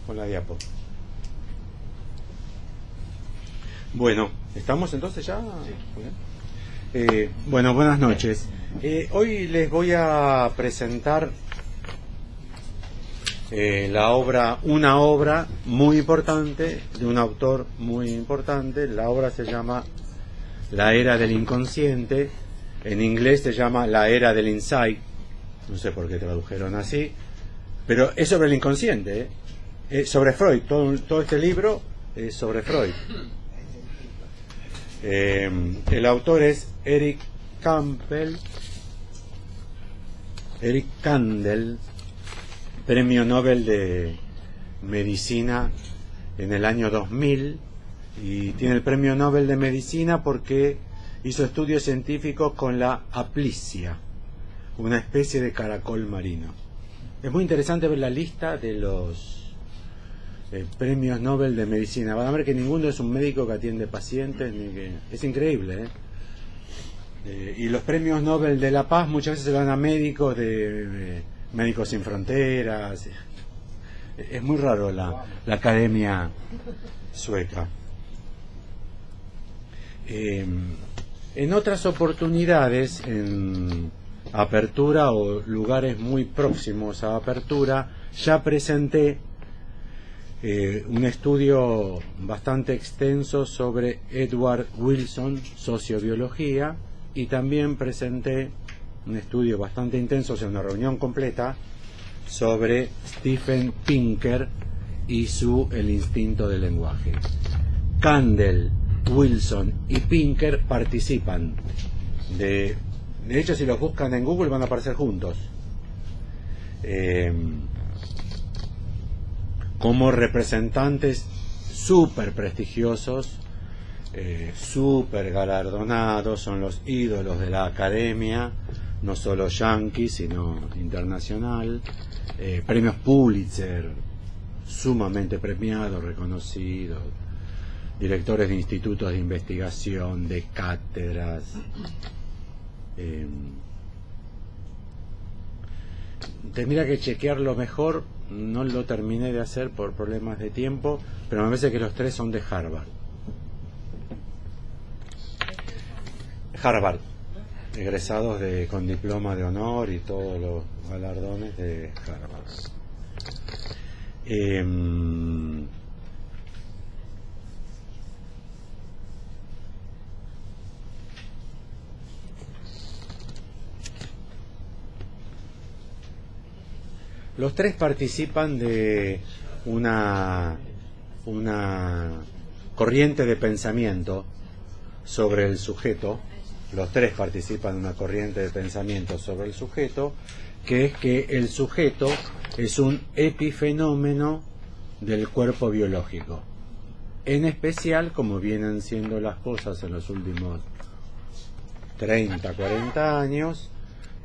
con la diapo. Bueno, ¿estamos entonces ya? Sí. Bueno, buenas noches. Hoy les voy a presentar una obra muy importante, de un autor muy importante. La obra se llama La Era del Inconsciente. En inglés se llama La Era del Insight. No sé por qué tradujeron así. Pero es sobre el inconsciente, es sobre Freud. Todo este libro es sobre Freud. El autor es Eric Kandel, premio Nobel de Medicina en el año 2000, y tiene el premio Nobel de Medicina porque hizo estudios científicos con la aplicia, una especie de caracol marino. Es muy interesante ver la lista de los premios Nobel de Medicina. Van a ver que ninguno es un médico que atiende pacientes, ni que... Es increíble, y los premios Nobel de la Paz muchas veces se dan a médicos de Médicos Sin Fronteras. Es muy raro la academia sueca. En otras oportunidades, en Apertura o lugares muy próximos a Apertura, ya presenté un estudio bastante extenso sobre Edward Wilson, sociobiología, y también presenté un estudio bastante intenso, o sea, una reunión completa, sobre Steven Pinker y el instinto del lenguaje. Kandel, Wilson y Pinker participan de hecho, si los buscan en Google van a aparecer juntos como representantes súper prestigiosos, súper galardonados. Son los ídolos de la academia, no solo yanqui sino internacional. Premios Pulitzer, sumamente premiados, reconocidos, directores de institutos de investigación, de cátedras. Tendría que chequearlo mejor, no lo terminé de hacer por problemas de tiempo, pero me parece que los tres son de Harvard. Harvard, egresados con diploma de honor y todos los galardones de Harvard. Los tres participan de una corriente de pensamiento sobre el sujeto. Los tres participan de una corriente de pensamiento sobre el sujeto, que es que el sujeto es un epifenómeno del cuerpo biológico. En especial, como vienen siendo las cosas en los últimos 30, 40 años,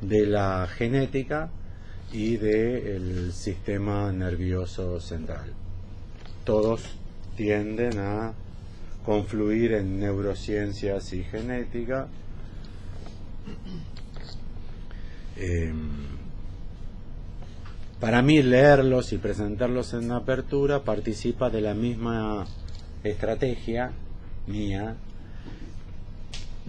de la genética y del sistema nervioso central. Todos tienden a confluir en neurociencias y genética. Para mí, leerlos y presentarlos en Apertura participa de la misma estrategia mía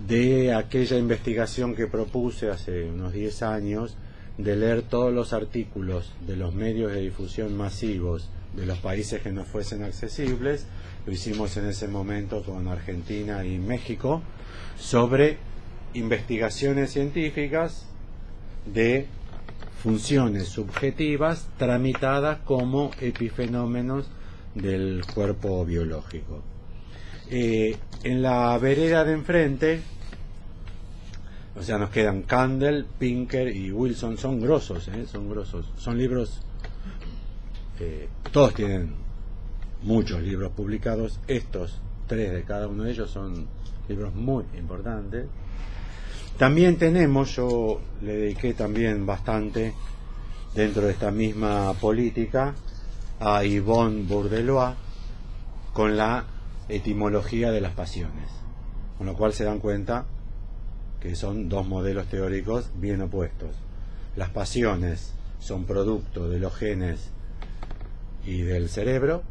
de aquella investigación que propuse hace unos 10 años, de leer todos los artículos de los medios de difusión masivos de los países que nos fuesen accesibles. Lo hicimos en ese momento con Argentina y México, sobre investigaciones científicas de funciones subjetivas tramitadas como epifenómenos del cuerpo biológico. En la vereda de enfrente, o sea, nos quedan Kandel, Pinker y Wilson. Son grosos, son grosos. Son libros, todos tienen muchos libros publicados. Estos tres de cada uno de ellos son libros muy importantes. También tenemos, yo le dediqué también bastante dentro de esta misma política, a Yvonne Bourdelois con la etimología de las pasiones, con lo cual se dan cuenta que son dos modelos teóricos bien opuestos. Las pasiones son producto de los genes y del cerebro,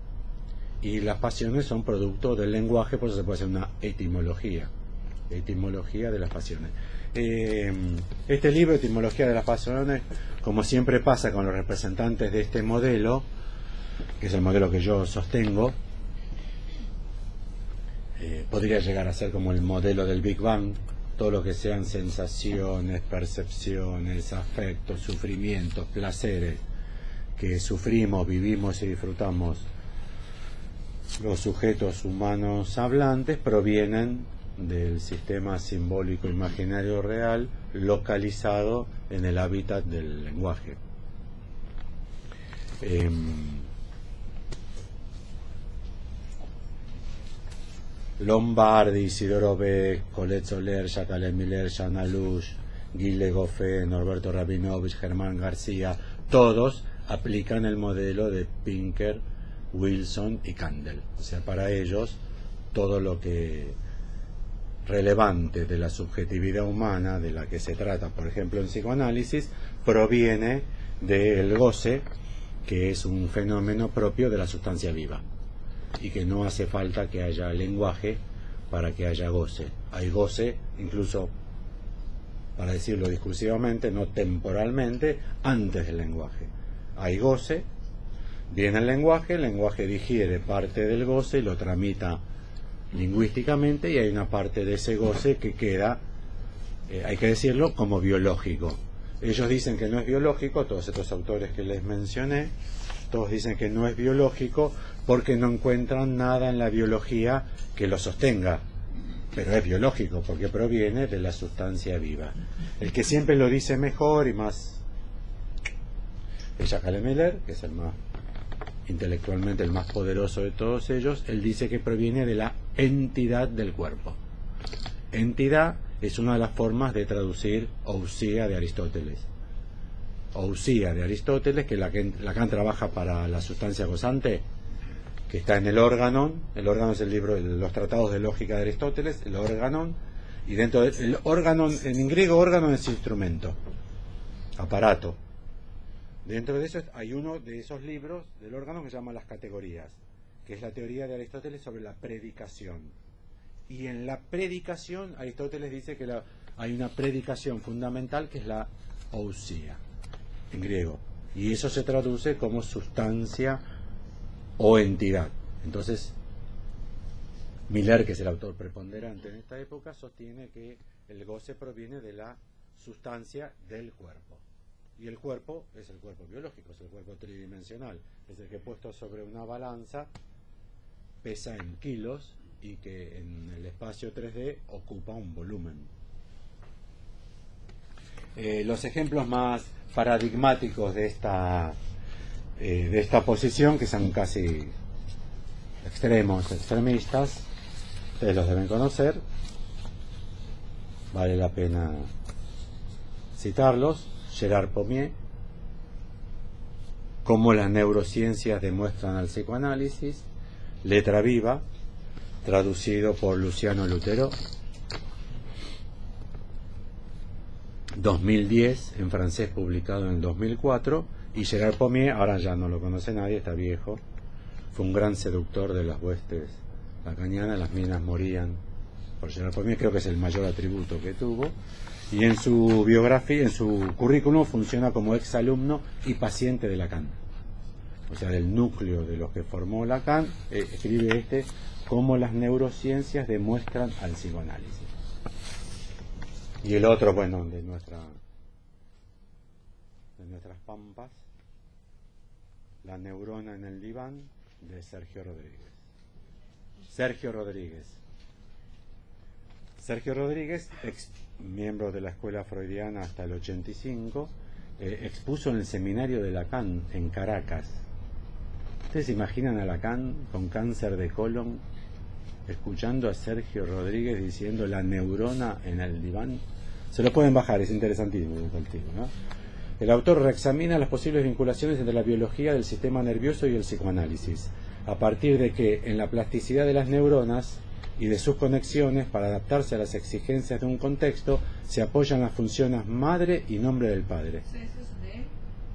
y las pasiones son producto del lenguaje, por eso se puede hacer una etimología de las pasiones. Este libro, Etimología de las Pasiones, como siempre pasa con los representantes de este modelo, que es el modelo que yo sostengo, podría llegar a ser como el modelo del Big Bang. Todo lo que sean sensaciones, percepciones, afectos, sufrimientos, placeres que sufrimos, vivimos y disfrutamos los sujetos humanos hablantes, provienen del sistema simbólico imaginario real localizado en el hábitat del lenguaje. Lombardi, Isidoro Beck, Colette Soler, Jacques Miller, Jean Alouche, Guy Le Goffin, Norberto Rabinovich, Germán García, todos aplican el modelo de Pinker, Wilson y Kandel. O sea, para ellos todo lo que relevante de la subjetividad humana, de la que se trata, por ejemplo, en psicoanálisis, proviene del goce, que es un fenómeno propio de la sustancia viva, y que no hace falta que haya lenguaje para que haya goce. Hay goce, incluso, para decirlo discursivamente, no temporalmente, antes del lenguaje. Hay goce, viene el lenguaje digiere parte del goce y lo tramita lingüísticamente, y hay una parte de ese goce que queda, hay que decirlo, como biológico. Ellos dicen que no es biológico, todos estos autores que les mencioné, todos dicen que no es biológico porque no encuentran nada en la biología que lo sostenga, pero es biológico porque proviene de la sustancia viva. El que siempre lo dice mejor y más es Jacques Miller, que es el más intelectualmente el más poderoso de todos ellos. Él dice que proviene de la entidad del cuerpo. Entidad es una de las formas de traducir ousia de Aristóteles. Ousia de Aristóteles, que Lacan trabaja para la sustancia gozante, que está en el Organon. El Organon es el libro de los tratados de lógica de Aristóteles, el Organon, y dentro del Organon, en griego Organon es instrumento, aparato. Dentro de eso hay uno de esos libros del Organon que se llama Las Categorías, que es la teoría de Aristóteles sobre la predicación. Y en la predicación Aristóteles dice que hay una predicación fundamental que es la ousia, en griego, y eso se traduce como sustancia o entidad. Entonces Miller, que es el autor preponderante en esta época, sostiene que el goce proviene de la sustancia del cuerpo, y el cuerpo es el cuerpo biológico, es el cuerpo tridimensional, es el que puesto sobre una balanza pesa en kilos y que en el espacio 3D ocupa un volumen. Los ejemplos más paradigmáticos de esta posición, que son casi extremistas, ustedes los deben conocer, vale la pena citarlos. Gerard Pommier, Cómo las neurociencias demuestran al psicoanálisis, Letra Viva, traducido por Luciano Lutero, 2010, en francés, publicado en el 2004, y Gerard Pommier, ahora ya no lo conoce nadie, está viejo, fue un gran seductor de las huestes lacanianas. Las minas morían por Gerard Pommier, creo que es el mayor atributo que tuvo, y en su biografía, en su currículum, funciona como exalumno y paciente de Lacan, o sea, del núcleo de los que formó Lacan. Escribe Cómo las neurociencias demuestran al psicoanálisis. Y el otro, bueno, de nuestras pampas, La neurona en el diván, de Sergio Rodríguez. Sergio Rodríguez, ex miembro de la escuela freudiana hasta el 85, expuso en el seminario de Lacan en Caracas. ¿Ustedes se imaginan a Lacan con cáncer de colon escuchando a Sergio Rodríguez diciendo la neurona en el diván? Se lo pueden bajar, es interesantísimo el tipo, ¿no? El autor reexamina las posibles vinculaciones entre la biología del sistema nervioso y el psicoanálisis, a partir de que en la plasticidad de las neuronas y de sus conexiones, para adaptarse a las exigencias de un contexto, se apoyan las funciones madre y nombre del padre.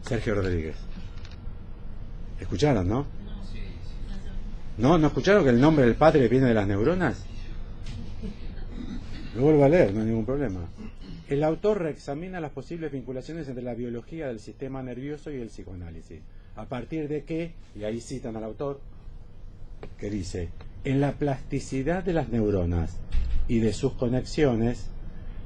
Sergio Rodríguez. ¿Escucharon, no? ¿No escucharon que el nombre del padre viene de las neuronas? Lo vuelvo a leer, no hay ningún problema. El autor reexamina las posibles vinculaciones entre la biología del sistema nervioso y el psicoanálisis. ¿A partir de qué? Y ahí citan al autor, que dice: en la plasticidad de las neuronas y de sus conexiones,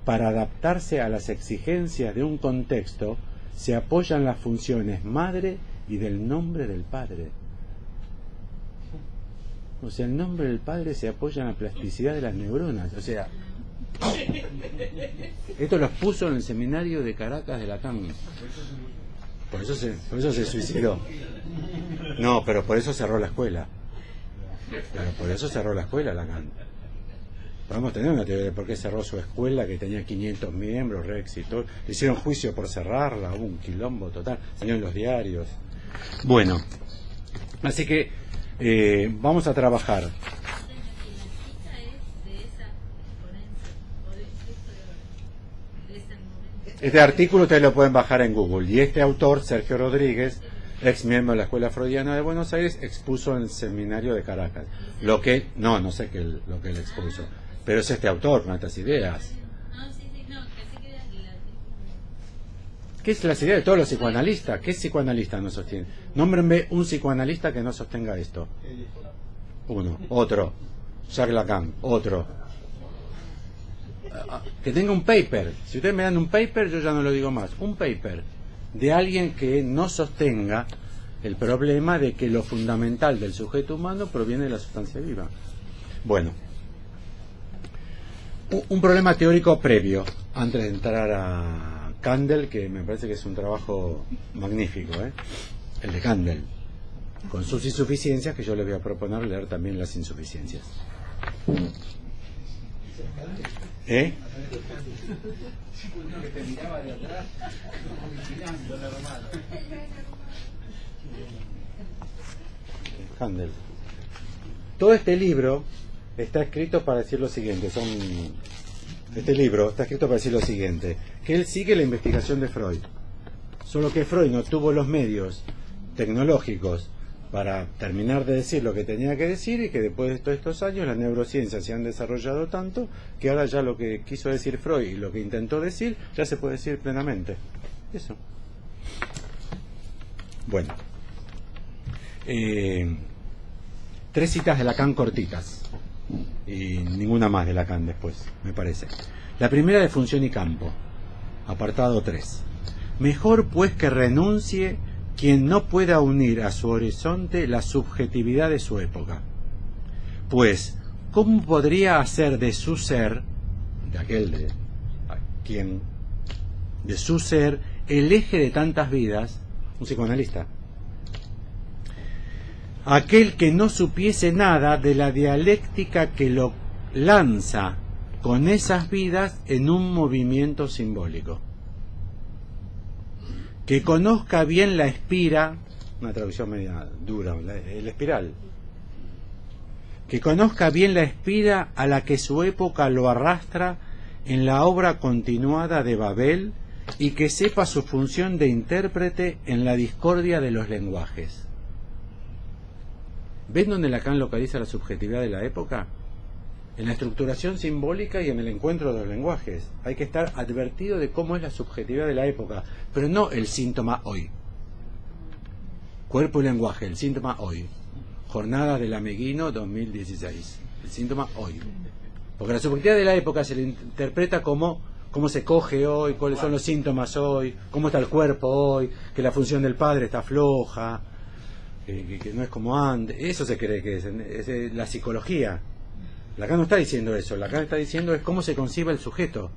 para adaptarse a las exigencias de un contexto, se apoyan las funciones madre y del nombre del padre. O sea, el nombre del padre se apoya en la plasticidad de las neuronas. O sea, esto los puso en el seminario de Caracas de Lacan. Por eso se suicidó. No, pero por eso cerró la escuela. Lacan. Podemos tener una teoría de por qué cerró su escuela, que tenía 500 miembros, re exitoso. Le hicieron juicio por cerrarla, hubo un quilombo total, salió en los diarios. Bueno, así que vamos a trabajar. Este artículo ustedes lo pueden bajar en Google, y este autor, Sergio Rodríguez, ex miembro de la Escuela Freudiana de Buenos Aires, expuso en el seminario de Caracas. No sé lo que él expuso, pero es este autor con estas ideas. ¿Qué es las ideas de todos los psicoanalistas? ¿Qué psicoanalista no sostiene? Nómbrenme un psicoanalista que no sostenga esto. Uno, otro. Jacques Lacan, otro. Que tenga un paper. Si ustedes me dan un paper, yo ya no lo digo más. Un paper de alguien que no sostenga el problema de que lo fundamental del sujeto humano proviene de la sustancia viva. Bueno, un problema teórico previo, antes de entrar a Kandel, que me parece que es un trabajo magnífico, el de Kandel, con sus insuficiencias, que yo les voy a proponer leer también las insuficiencias. Kandel. Todo este libro está escrito para decir lo siguiente, que él sigue la investigación de Freud, solo que Freud no tuvo los medios tecnológicos para terminar de decir lo que tenía que decir, y que después de todos estos años las neurociencias se han desarrollado tanto que ahora ya lo que quiso decir Freud y lo que intentó decir ya se puede decir plenamente. Eso. Bueno, 3 citas de Lacan cortitas y ninguna más de Lacan después, me parece. La primera, de Función y Campo, apartado 3. Mejor pues que renuncie quien no pueda unir a su horizonte la subjetividad de su época. Pues, ¿cómo podría hacer de su ser, de su ser, el eje de tantas vidas, un psicoanalista? Aquel que no supiese nada de la dialéctica que lo lanza con esas vidas en un movimiento simbólico. Que conozca bien la espira, una traducción media dura, el espiral. Que conozca bien la espira a la que su época lo arrastra en la obra continuada de Babel, y que sepa su función de intérprete en la discordia de los lenguajes. ¿Ven dónde Lacan localiza la subjetividad de la época? En la estructuración simbólica y en el encuentro de los lenguajes. Hay que estar advertido de cómo es la subjetividad de la época, pero no el síntoma hoy. Cuerpo y lenguaje, el síntoma hoy. Jornada del Ameguino 2016, el síntoma hoy. Porque la subjetividad de la época se le interpreta como cómo se coge hoy, cuáles son los síntomas hoy, cómo está el cuerpo hoy, que la función del padre está floja, que no es como antes. Eso se cree que es la psicología. Lacan no está diciendo eso. Lacan está diciendo es cómo se concibe el sujeto.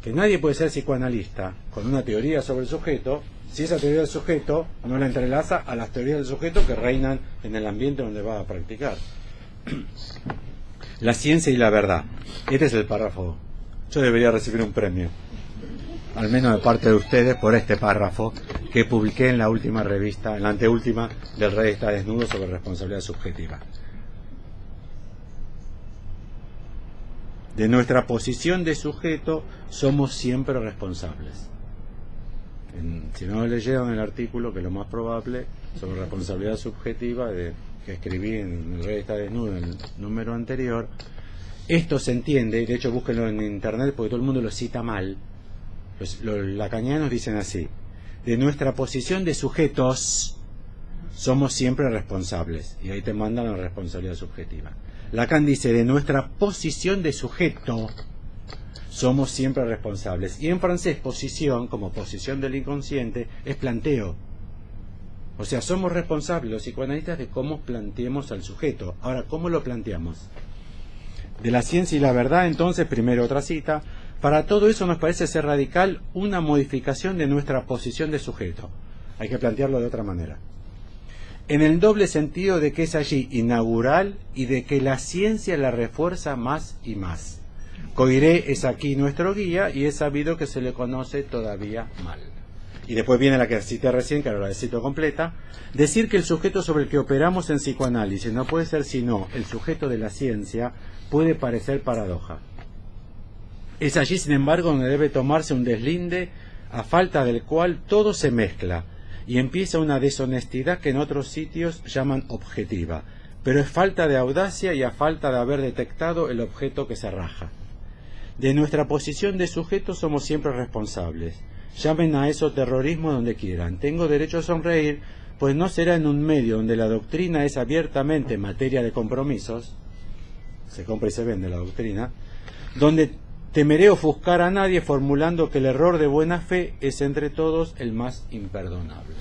Que nadie puede ser psicoanalista con una teoría sobre el sujeto si esa teoría del sujeto no la entrelaza a las teorías del sujeto que reinan en el ambiente donde va a practicar. La ciencia y la verdad. Este es el párrafo. Yo debería recibir un premio, al menos de parte de ustedes, por este párrafo que publiqué en la última revista, en la anteúltima del Rey está desnudo, sobre responsabilidad subjetiva. De nuestra posición de sujeto somos siempre responsables. Si no leyeron el artículo, que es lo más probable, sobre responsabilidad subjetiva, que escribí en El Rey está desnudo, en el número anterior, esto se entiende, de hecho búsquenlo en internet porque todo el mundo lo cita mal. Los lacanianos dicen así: de nuestra posición de sujetos somos siempre responsables, y ahí te mandan la responsabilidad subjetiva. Lacan dice: de nuestra posición de sujeto somos siempre responsables. Y en francés, posición, como posición del inconsciente, es planteo. O sea, somos responsables los psicoanalistas de cómo planteemos al sujeto. Ahora, ¿cómo lo planteamos? De la ciencia y la verdad, entonces, primero otra cita: para todo eso nos parece ser radical una modificación de nuestra posición de sujeto. Hay que plantearlo de otra manera. En el doble sentido de que es allí inaugural y de que la ciencia la refuerza más y más. Coiré es aquí nuestro guía y es sabido que se le conoce todavía mal. Y después viene la que cité recién, que ahora la cito completa: decir que el sujeto sobre el que operamos en psicoanálisis no puede ser sino el sujeto de la ciencia puede parecer paradoja. Es allí, sin embargo, donde debe tomarse un deslinde a falta del cual todo se mezcla y empieza una deshonestidad que en otros sitios llaman objetiva, pero es falta de audacia y a falta de haber detectado el objeto que se raja. De nuestra posición de sujeto somos siempre responsables. Llamen a eso terrorismo donde quieran. Tengo derecho a sonreír, pues no será en un medio donde la doctrina es abiertamente materia de compromisos, se compra y se vende la doctrina, donde temeré ofuscar a nadie formulando que el error de buena fe es entre todos el más imperdonable.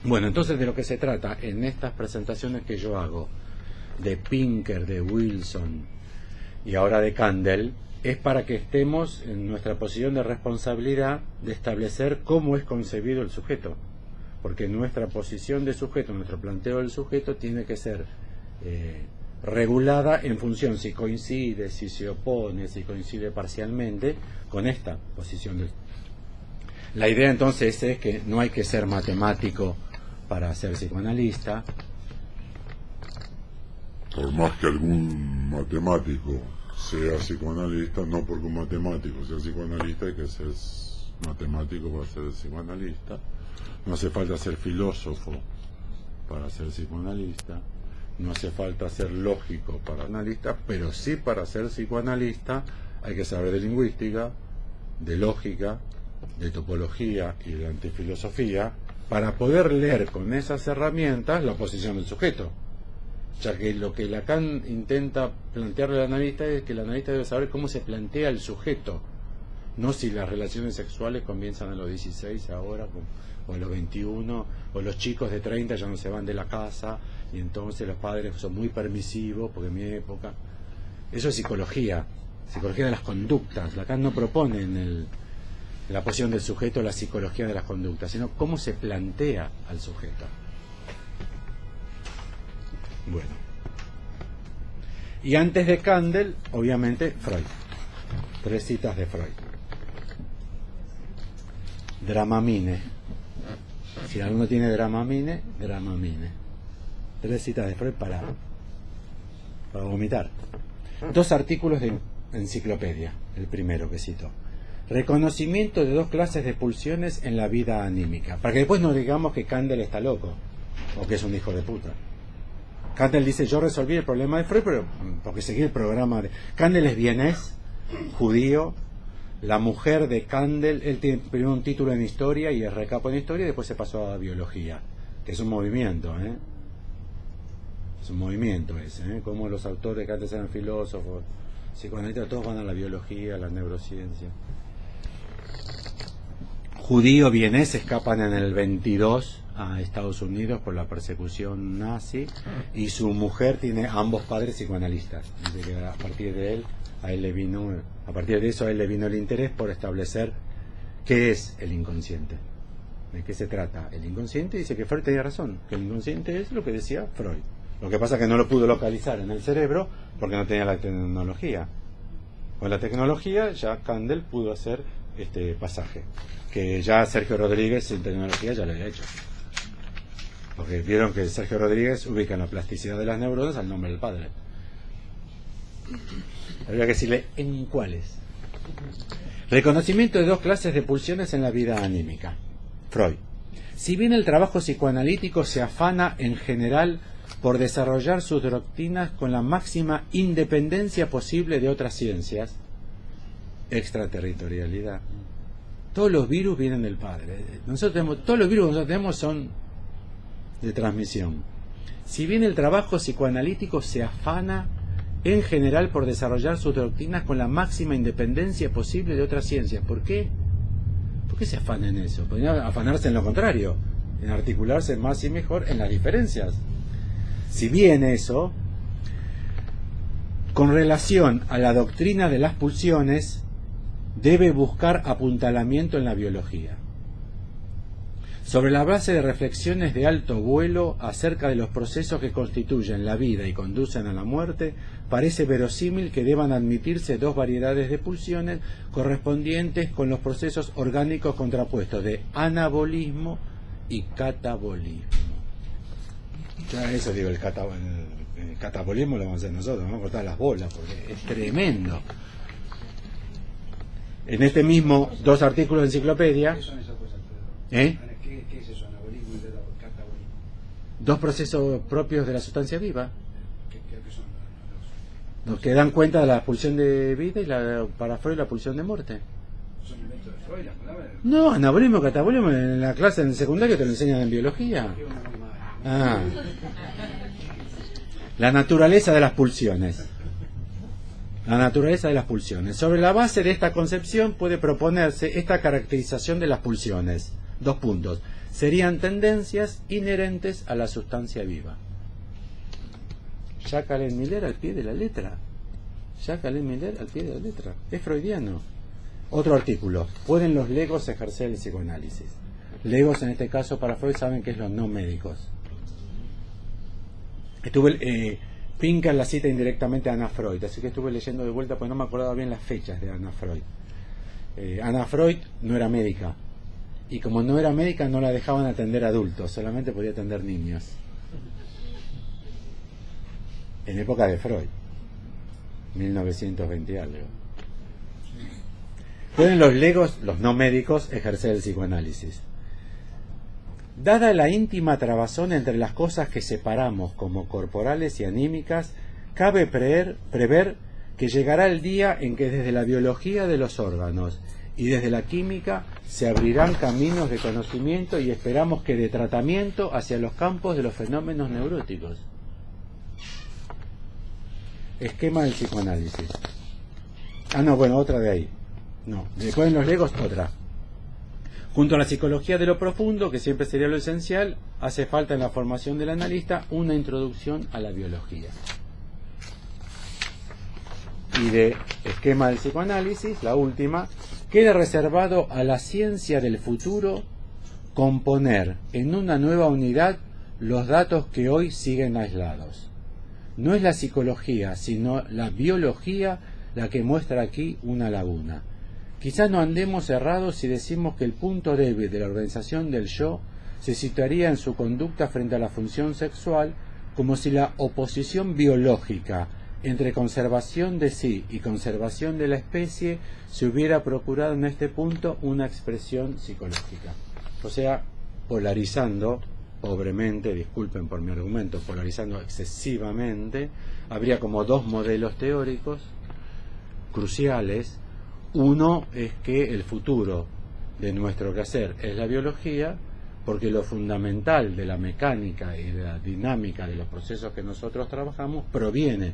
Bueno, entonces de lo que se trata en estas presentaciones que yo hago de Pinker, de Wilson y ahora de Kandel, es para que estemos en nuestra posición de responsabilidad de establecer cómo es concebido el sujeto, porque nuestra posición de sujeto, nuestro planteo del sujeto tiene que ser regulada en función si coincide, si se opone, si coincide parcialmente con esta posición. La idea entonces es que no hay que ser matemático para ser psicoanalista. Por más que algún matemático sea psicoanalista, no porque un matemático sea psicoanalista hay que ser matemático para ser psicoanalista. No hace falta ser filósofo para ser psicoanalista. No hace falta ser lógico para analista, pero sí para ser psicoanalista hay que saber de lingüística, de lógica, de topología y de antifilosofía para poder leer con esas herramientas la posición del sujeto. Ya que lo que Lacan intenta plantearle al analista es que el analista debe saber cómo se plantea el sujeto, no si las relaciones sexuales comienzan a los 16 ahora, o a los 21, o los chicos de 30 ya no se van de la casa, y entonces los padres son muy permisivos, porque en mi época... Eso es psicología de las conductas. Lacan no propone en la posición del sujeto la psicología de las conductas, sino cómo se plantea al sujeto. Bueno. Y antes de Kandel, obviamente, Freud. 3 citas de Freud. Dramamine. Si alguno tiene Dramamine. 3 citas de Freud para vomitar. 2 artículos de enciclopedia. El primero que cito: reconocimiento de 2 clases de pulsiones en la vida anímica. Para que después no digamos que Kandel está loco o que es un hijo de puta. Kandel dice: yo resolví el problema de Freud, pero porque seguí el programa de... Kandel es vienés, judío. La mujer de Kandel, él tiene primero un título en historia y es recapo en historia, y después se pasó a biología, que es un movimiento, es un movimiento ese, como los autores que antes eran filósofos, psicoanalistas, todos van a la biología, a la neurociencia. Judío vienés, escapan en el 22 a Estados Unidos por la persecución nazi, y su mujer tiene ambos padres psicoanalistas. Dice que a partir de eso a él le vino el interés por establecer qué es el inconsciente, de qué se trata el inconsciente. Dice que Freud tenía razón, que el inconsciente es lo que decía Freud. Lo que pasa es que no lo pudo localizar en el cerebro porque no tenía la tecnología. Con la tecnología ya Kandel pudo hacer este pasaje, que ya Sergio Rodríguez sin tecnología ya lo había hecho. Porque vieron que Sergio Rodríguez ubica en la plasticidad de las neuronas al nombre del padre. Habría que decirle en cuáles. Reconocimiento de 2 clases de pulsiones en la vida anímica. Freud. Si bien el trabajo psicoanalítico se afana en general por desarrollar sus doctrinas con la máxima independencia posible de otras ciencias, extraterritorialidad. Todos los virus vienen del padre. Todos los virus que nosotros tenemos son de transmisión. Si bien el trabajo psicoanalítico se afana en general por desarrollar sus doctrinas con la máxima independencia posible de otras ciencias. ¿Por qué? ¿Por qué se afana en eso? Podrían afanarse en lo contrario, en articularse más y mejor en las diferencias. Si bien eso, con relación a la doctrina de las pulsiones, debe buscar apuntalamiento en la biología. Sobre la base de reflexiones de alto vuelo acerca de los procesos que constituyen la vida y conducen a la muerte, parece verosímil que deban admitirse dos variedades de pulsiones correspondientes con los procesos orgánicos contrapuestos de anabolismo y catabolismo. Ya eso digo, el catabolismo lo vamos a hacer nosotros, vamos a cortar las bolas porque es tremendo. En este mismo dos artículos de enciclopedia, ¿Qué son esas cosas? ¿eh? ¿Qué es eso? Anabolismo y catabolismo. Dos procesos propios de la sustancia viva, ¿Qué son los que dan cuenta de la pulsión de vida y para Freud la pulsión de muerte. ¿Son inventos de Freud las palabras? No, anabolismo y catabolismo en la clase en el secundario te lo enseñan en biología. Qué una muy mala. Ah. La naturaleza de las pulsiones. La naturaleza de las pulsiones. Sobre la base de esta concepción puede proponerse esta caracterización de las pulsiones. 2 puntos. Serían tendencias inherentes a la sustancia viva. Jacques Alain Miller al pie de la letra. Jacques Alain Miller al pie de la letra. Es freudiano. Otro artículo. ¿Pueden los legos ejercer el psicoanálisis? Legos en este caso para Freud saben que es los no médicos. Pinker la cita indirectamente a Anna Freud, así que estuve leyendo de vuelta porque no me acordaba bien las fechas de Anna Freud. Anna Freud no era médica, y como no era médica no la dejaban atender adultos, solamente podía atender niños. En época de Freud, 1920 algo. ¿Pueden los legos, los no médicos, ejercer el psicoanálisis? Dada la íntima trabazón entre las cosas que separamos como corporales y anímicas, cabe prever que llegará el día en que desde la biología de los órganos y desde la química se abrirán caminos de conocimiento y esperamos que de tratamiento hacia los campos de los fenómenos neuróticos. Esquema del psicoanálisis. Otra de ahí. No, después en los legos otra. Junto a la psicología de lo profundo, que siempre sería lo esencial, hace falta en la formación del analista una introducción a la biología. Y de esquema del psicoanálisis, la última, queda reservado a la ciencia del futuro componer en una nueva unidad los datos que hoy siguen aislados. No es la psicología, sino la biología la que muestra aquí una laguna. Quizás no andemos errados si decimos que el punto débil de la organización del yo se situaría en su conducta frente a la función sexual, como si la oposición biológica entre conservación de sí y conservación de la especie se hubiera procurado en este punto una expresión psicológica. O sea, polarizando, pobremente, disculpen por mi argumento, polarizando excesivamente, habría como dos modelos teóricos cruciales. Uno es que el futuro de nuestro quehacer es la biología, porque lo fundamental de la mecánica y de la dinámica de los procesos que nosotros trabajamos proviene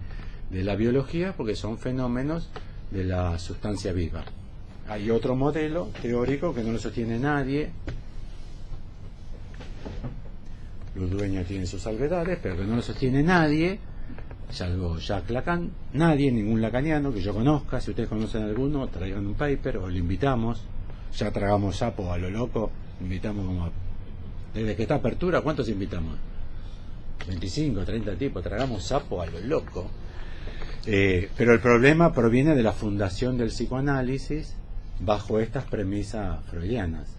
de la biología, porque son fenómenos de la sustancia viva. Hay otro modelo teórico que no lo sostiene nadie, los dueños tienen sus salvedades, pero que no lo sostiene nadie, salvo Jacques Lacan, nadie, ningún lacaniano que yo conozca. Si ustedes conocen alguno, traigan un paper o lo invitamos. Ya tragamos sapo a lo loco, invitamos como desde que está apertura, ¿cuántos invitamos? 25, 30 tipos, tragamos sapo a lo loco. Pero el problema proviene de la fundación del psicoanálisis bajo estas premisas freudianas.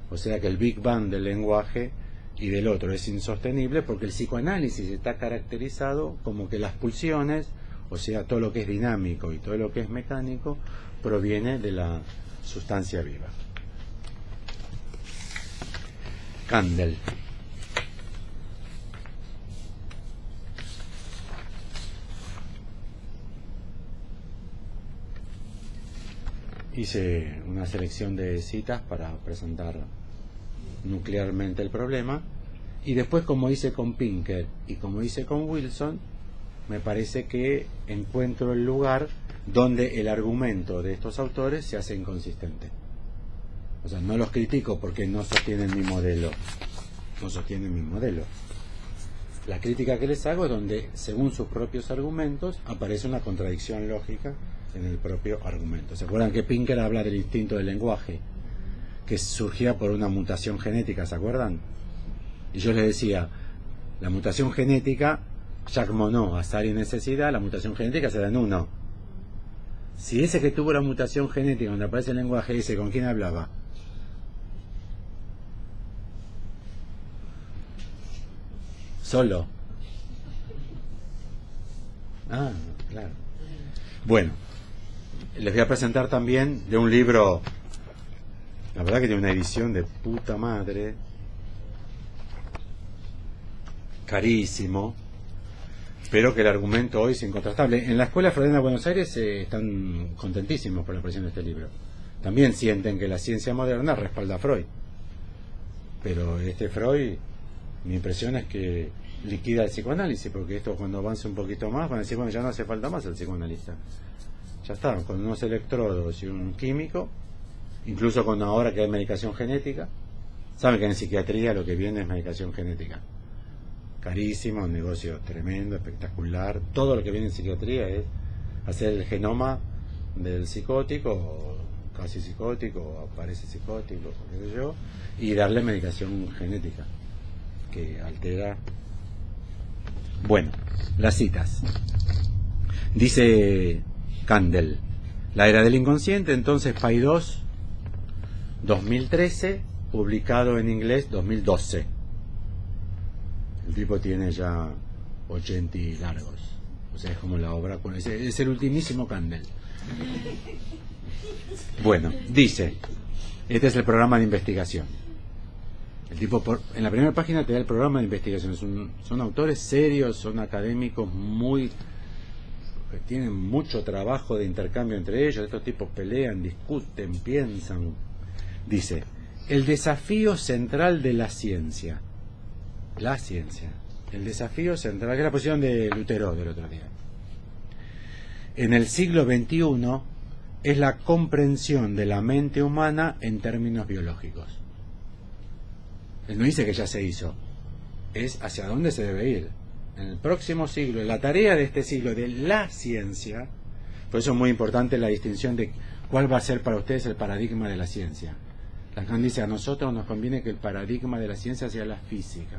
O sea que el Big Bang del lenguaje y del otro es insostenible, porque el psicoanálisis está caracterizado como que las pulsiones, o sea, todo lo que es dinámico y todo lo que es mecánico, proviene de la sustancia viva. Kandel. Hice una selección de citas para presentar nuclearmente el problema, y después, como hice con Pinker y como hice con Wilson, me parece que encuentro el lugar donde el argumento de estos autores se hace inconsistente. O sea, no los critico porque no sostienen mi modelo, no sostienen mi modelo. La crítica que les hago es donde, según sus propios argumentos, aparece una contradicción lógica en el propio argumento. ¿Se acuerdan que Pinker habla del instinto del lenguaje, que surgía por una mutación genética? ¿Se acuerdan? Y yo les decía, la mutación genética, Jacques Monod, azar y necesidad, la mutación genética se da en uno. Si ese que tuvo la mutación genética donde aparece el lenguaje dice, ¿con quién hablaba? Solo. Ah, claro. Bueno, les voy a presentar también de un libro, la verdad que tiene una edición de puta madre, carísimo, pero que el argumento hoy es incontrastable. En la Escuela Freudiana de Buenos Aires están contentísimos por la presión de este libro. También sienten que la ciencia moderna respalda a Freud. Pero este Freud, mi impresión es que liquida el psicoanálisis, porque esto, cuando avance un poquito más, van a decir, bueno, ya no hace falta más el psicoanalista. Ya está, con unos electrodos y un químico, incluso con ahora que hay medicación genética. Saben que en psiquiatría lo que viene es medicación genética. Carísimo, un negocio tremendo, espectacular. Todo lo que viene en psiquiatría es hacer el genoma del psicótico, o casi psicótico, o aparece psicótico, qué sé yo, y darle medicación genética que altera. Bueno, las citas. Dice Kandel, La era del inconsciente, entonces Paidós, 2013, publicado en inglés 2012. El tipo tiene ya 80 y largos. O sea, es como la obra, es el ultimísimo Kandel. Bueno, dice, este es el programa de investigación. El tipo, en la primera página te da el programa de investigación. Son autores serios, son académicos que tienen mucho trabajo de intercambio entre ellos. Estos tipos pelean, discuten, piensan. Dice, el desafío central de la ciencia. La ciencia. El desafío central, que es la posición de Lutero del otro día. En el siglo XXI es la comprensión de la mente humana en términos biológicos. Él no dice que ya se hizo, es hacia dónde se debe ir. En el próximo siglo, la tarea de este siglo de la ciencia, por eso es muy importante la distinción de cuál va a ser para ustedes el paradigma de la ciencia. Lacan dice, a nosotros nos conviene que el paradigma de la ciencia sea la física.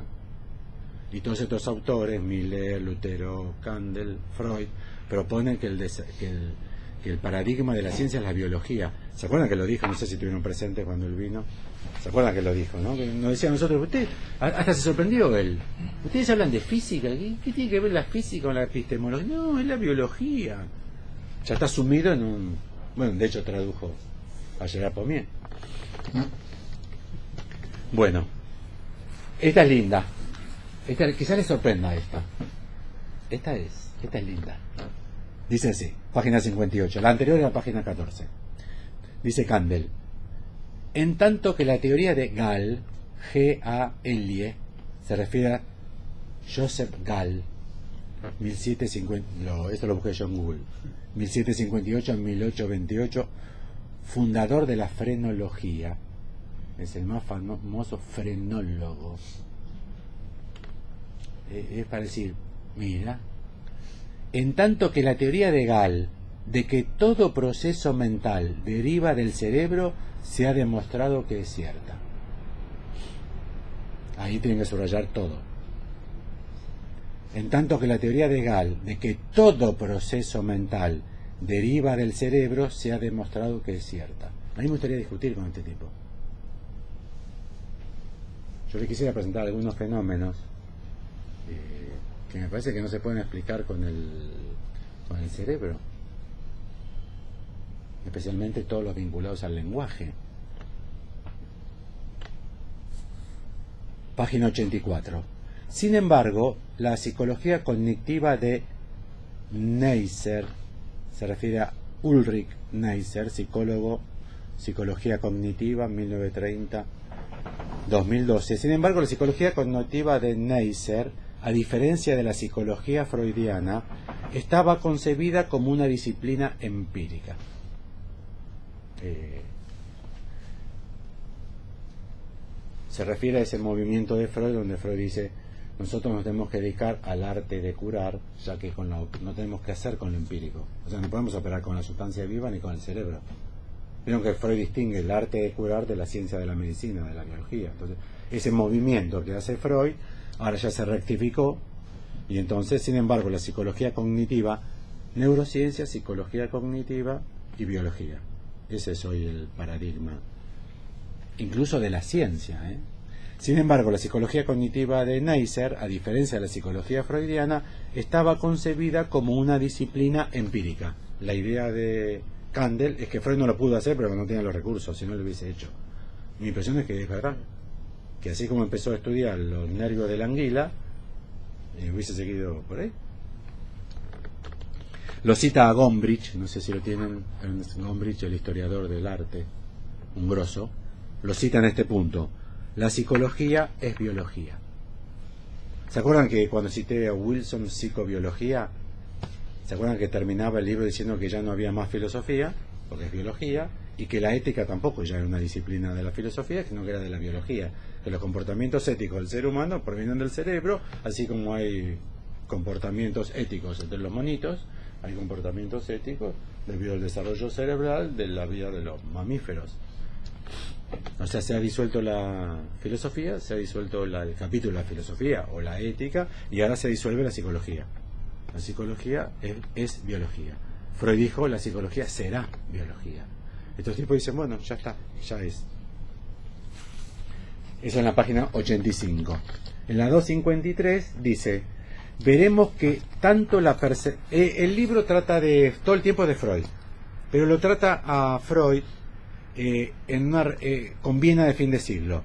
Y todos estos autores, Miller, Lutero, Kandel, Freud, proponen que el paradigma de la ciencia es la biología. ¿Se acuerdan que lo dijo? No sé si tuvieron presente cuando él vino. ¿Se acuerdan que lo dijo, no? Que nos decía a nosotros, usted, hasta se sorprendió él. Ustedes hablan de física, ¿qué tiene que ver la física con la epistemología? No, es la biología. Ya está sumido en un... Bueno, de hecho tradujo a Gerard Pommier. Bueno, esta es linda. Quizá les sorprenda esta. Esta es linda. Dice así, página 58. La anterior era página 14. Dice Kandel, en tanto que la teoría de Gall, G-A-L-E, se refiere a Joseph Gall, 1750, esto lo busqué yo en Google, 1758 a 1828, fundador de la frenología, es el más famoso frenólogo. Es para decir, mira, en tanto que la teoría de Gall de que todo proceso mental deriva del cerebro se ha demostrado que es cierta. Ahí tienen que subrayar todo. En tanto que la teoría de Gall de que todo proceso mental deriva del cerebro se ha demostrado que es cierta. A mí me gustaría discutir con este tipo. Yo le quisiera presentar algunos fenómenos que me parece que no se pueden explicar con el cerebro, especialmente todos los vinculados al lenguaje. página 84. Sin embargo, la psicología cognitiva de Neisser, se refiere a Ulrich Neisser, psicólogo, psicología cognitiva, 1930-2012. Sin embargo, la psicología cognitiva de Neisser, a diferencia de la psicología freudiana, estaba concebida como una disciplina empírica. Se refiere a ese movimiento de Freud, donde Freud dice: nosotros nos tenemos que dedicar al arte de curar, ya que no tenemos que hacer con lo empírico. O sea, no podemos operar con la sustancia viva ni con el cerebro. Vieron que Freud distingue el arte de curar de la ciencia de la medicina, de la biología. Entonces, ese movimiento que hace Freud ahora ya se rectificó, y entonces, sin embargo, la psicología cognitiva, neurociencia, psicología cognitiva y biología. Ese es hoy el paradigma, incluso de la ciencia, ¿eh? Sin embargo, la psicología cognitiva de Neisser, a diferencia de la psicología freudiana, estaba concebida como una disciplina empírica. La idea de Kandel es que Freud no lo pudo hacer, pero no tenía los recursos, si no lo hubiese hecho. Mi impresión es que es verdad, que así como empezó a estudiar los nervios de la anguila, hubiese seguido por ahí. Lo cita a Gombrich, no sé si lo tienen, Ernst Gombrich, el historiador del arte, un grosso, lo cita en este punto: la psicología es biología. ¿Se acuerdan que cuando cité a Wilson psicobiología, se acuerdan que terminaba el libro diciendo que ya no había más filosofía, porque es biología, y que la ética tampoco ya era una disciplina de la filosofía, sino que era de la biología, que los comportamientos éticos del ser humano provienen del cerebro, así como hay comportamientos éticos entre los monitos, hay comportamientos éticos debido al desarrollo cerebral de la vida de los mamíferos. O sea, se ha disuelto la filosofía, se ha disuelto el capítulo de la filosofía o la ética, y ahora se disuelve la psicología. La psicología es biología. Freud dijo: la psicología será biología. Estos tipos dicen: bueno, ya está, ya es. Eso en la página 85. En la 253 dice: veremos que tanto la el libro trata de todo el tiempo de Freud, pero lo trata a Freud en una con Viena de fin de siglo.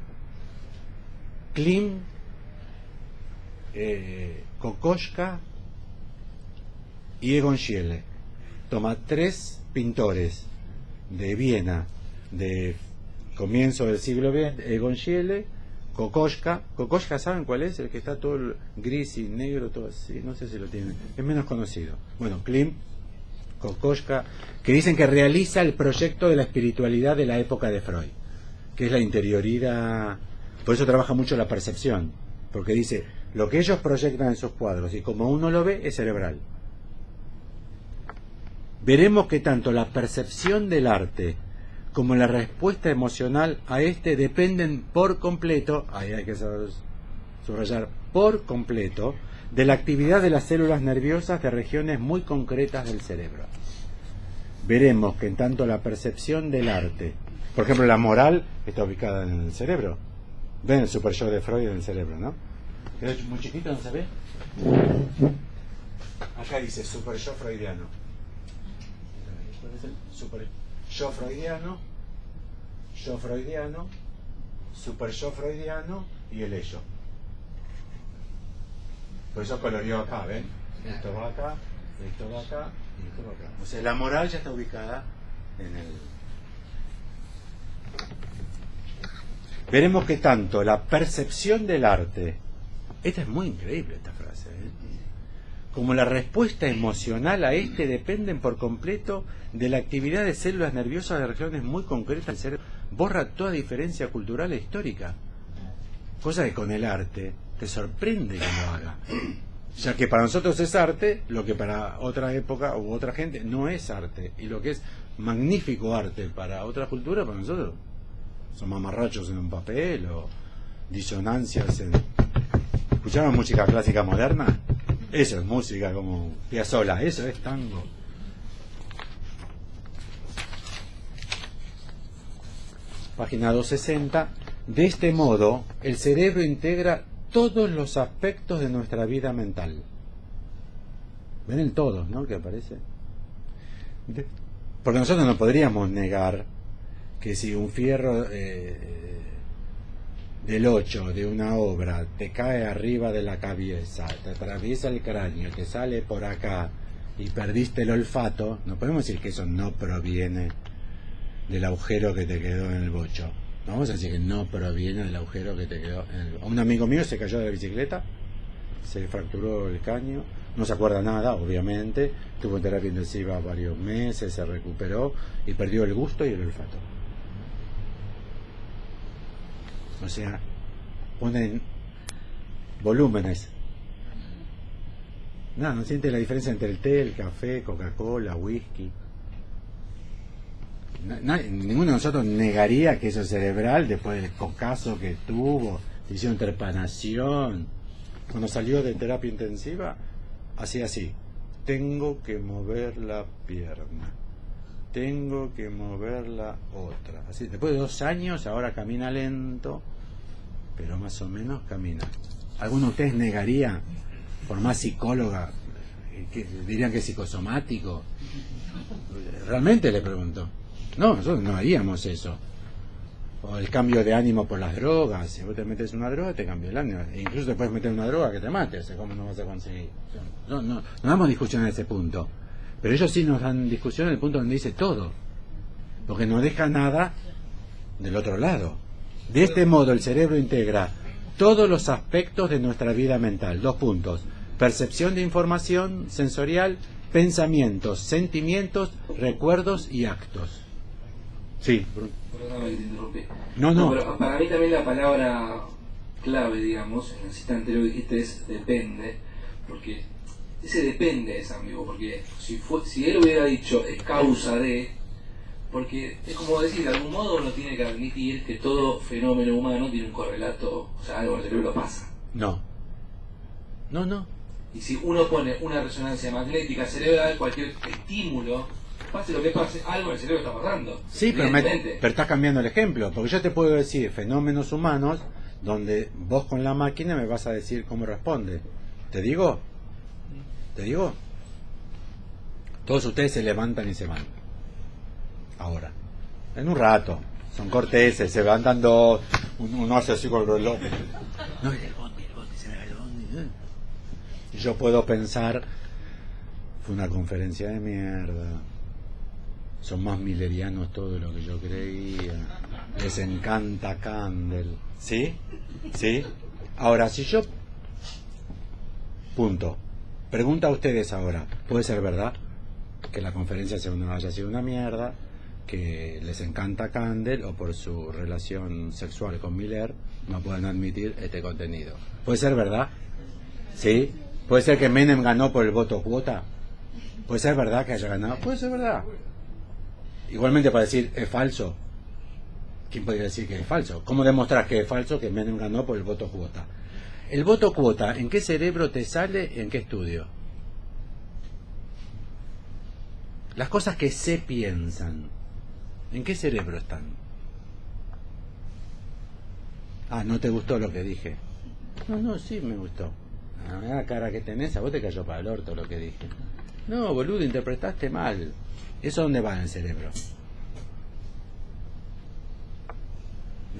Klim, Kokoschka y Egon Schiele. Toma 3 pintores de Viena de comienzo del siglo XX: Egon Schiele, Kokoschka. Kokoschka, ¿saben cuál es? El que está todo gris y negro, todo así, no sé si lo tienen, es menos conocido. Bueno, Klim, Kokoschka, que dicen que realiza el proyecto de la espiritualidad de la época de Freud, que es la interioridad. Por eso trabaja mucho la percepción, porque dice: lo que ellos proyectan en sus cuadros y como uno lo ve es cerebral. Veremos que tanto la percepción del arte como la respuesta emocional a este dependen por completo, ahí hay que subrayar, por completo, de la actividad de las células nerviosas de regiones muy concretas del cerebro. Veremos que en tanto la percepción del arte, por ejemplo, la moral está ubicada en el cerebro. Ven el super yo de Freud en el cerebro, ¿no? ¿Es muy chiquito, no se ve? Acá dice super yo freudiano. ¿Cuál es el super yo freudiano, super yo freudiano y el ello? Por eso coloreó acá, ¿ven? Esto va acá, esto va acá y esto va acá. O sea, la moral ya está ubicada en el... Veremos que tanto la percepción del arte, esta es muy increíble esta frase, como la respuesta emocional a este dependen por completo de la actividad de células nerviosas de regiones muy concretas del cerebro. Borra toda diferencia cultural e histórica, cosa que con el arte te sorprende que lo haga, ya que para nosotros es arte lo que para otra época u otra gente no es arte, y lo que es magnífico arte para otra cultura, para nosotros son mamarrachos en un papel o disonancias en... ¿Escucharon música clásica moderna? Eso es música como Piazzolla, eso es tango. Página 260. De este modo, el cerebro integra todos los aspectos de nuestra vida mental. ¿Ven el todos, no? Que aparece. Porque nosotros no podríamos negar que si un fierro del 8 de una obra te cae arriba de la cabeza, te atraviesa el cráneo, te sale por acá y perdiste el olfato, no podemos decir que eso no proviene del agujero que te quedó en el bocho. No vamos a decir que no proviene del agujero que te quedó en el... Un amigo mío se cayó de la bicicleta, se fracturó el caño, no se acuerda nada, obviamente, estuvo en terapia intensiva varios meses, se recuperó y perdió el gusto y el olfato. O sea, ponen volúmenes. No siente la diferencia entre el té, el café, Coca-Cola, whisky. Ninguno de nosotros negaría que eso es cerebral después del cocazo que tuvo, le hicieron trepanación. Cuando salió de terapia intensiva, hacía así: tengo que mover la pierna, tengo que mover la otra. Así, después de 2 años, ahora camina lento, pero más o menos camina. ¿Alguno de ustedes negaría, por más psicóloga, que dirían que es psicosomático? Realmente le pregunto. No, nosotros no haríamos eso. O el cambio de ánimo por las drogas. Si vos te metes una droga, te cambia el ánimo. E incluso te puedes meter una droga que te mate. O sea, ¿cómo no vas a conseguir? No damos discusión en ese punto. Pero ellos sí nos dan discusión en el punto donde dice todo. Porque no deja nada del otro lado. De este modo el cerebro integra todos los aspectos de nuestra vida mental. 2 puntos. Percepción de información sensorial, pensamientos, sentimientos, recuerdos y actos. Sí. Perdóname que te interrumpí. No. Pero para mí también la palabra clave, digamos, en el cita anterior que dijiste es depende, porque ese depende es ambiguo, porque si él hubiera dicho es causa de, porque es como decir, de algún modo uno tiene que admitir que todo fenómeno humano tiene un correlato, o sea, algo en el cerebro pasa. No. Y si uno pone una resonancia magnética cerebral, cualquier estímulo, pase lo que pase, algo en el cerebro está pasando. Sí, pero estás cambiando el ejemplo, porque yo te puedo decir fenómenos humanos donde vos con la máquina me vas a decir cómo responde. ¿Te digo? Todos ustedes se levantan y se van. Ahora. En un rato. Son corteses, se levantan 2, uno hace así con el reloj. No, el bondi, se me va el bondi. Y yo puedo pensar, fue una conferencia de mierda. Son más millerianos todo lo que yo creía. Les encanta Candel. ¿Sí? Ahora, si yo... Punto. Pregunta a ustedes ahora. ¿Puede ser verdad que la conferencia haya sido una mierda? Que les encanta Candel o por su relación sexual con Miller no pueden admitir este contenido. ¿Puede ser verdad? ¿Sí? ¿Puede ser que Menem ganó por el voto cuota? ¿Puede ser verdad que haya ganado? Puede ser verdad. Igualmente para decir es falso. ¿Quién podría decir que es falso? ¿Cómo demostrar que es falso que Menem ganó por el voto cuota? El voto cuota, ¿en qué cerebro te sale? ¿En qué estudio? Las cosas que se piensan, ¿en qué cerebro están? Ah, ¿no te gustó lo que dije? No, sí me gustó. La cara que tenés, a vos te cayó para el orto lo que dije. No, boludo, interpretaste mal. ¿Eso dónde va en el cerebro?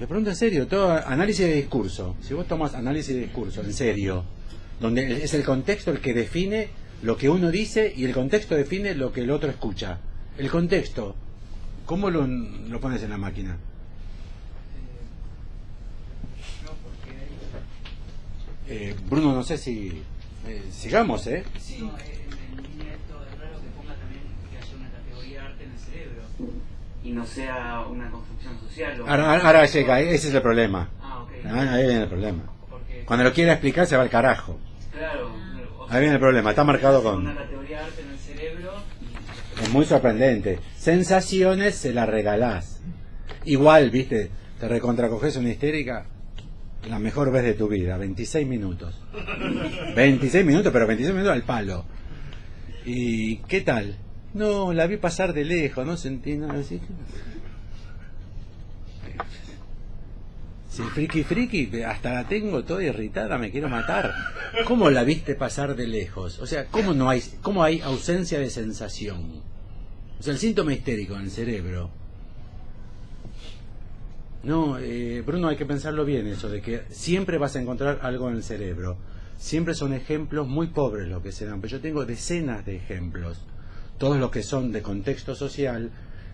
Le pregunto en serio, todo análisis de discurso. Si vos tomas análisis de discurso, en serio, donde es el contexto el que define lo que uno dice y el contexto define lo que el otro escucha. El contexto, ¿cómo lo pones en la máquina? Bruno, no sé si... sigamos, ¿eh? Sí, en línea esto es raro que ponga también que haya una categoría de arte en el cerebro y no sea una construcción social. Ahora llega, ese es el problema. Ah, ok. Ahí viene el problema. Porque, Cuando lo quiera explicar se va al carajo. claro, Ahí viene el problema, está marcado con... una categoría de arte en el cerebro y... Es muy sorprendente. Sensaciones se las regalás. Igual, viste, te recontracoges una histérica, la mejor vez de tu vida, 26 minutos. 26 minutos, pero 26 minutos al palo. ¿Y qué tal? No, la vi pasar de lejos, no sentí nada así. Si friki, hasta la tengo toda irritada, me quiero matar. ¿Cómo la viste pasar de lejos? O sea, ¿cómo hay ausencia de sensación? O sea, el síntoma histérico en el cerebro No, Bruno, hay que pensarlo bien eso, de que siempre vas a encontrar algo en el cerebro. Siempre son ejemplos muy pobres los que se dan, pero yo tengo decenas de ejemplos, todos los que son de contexto social,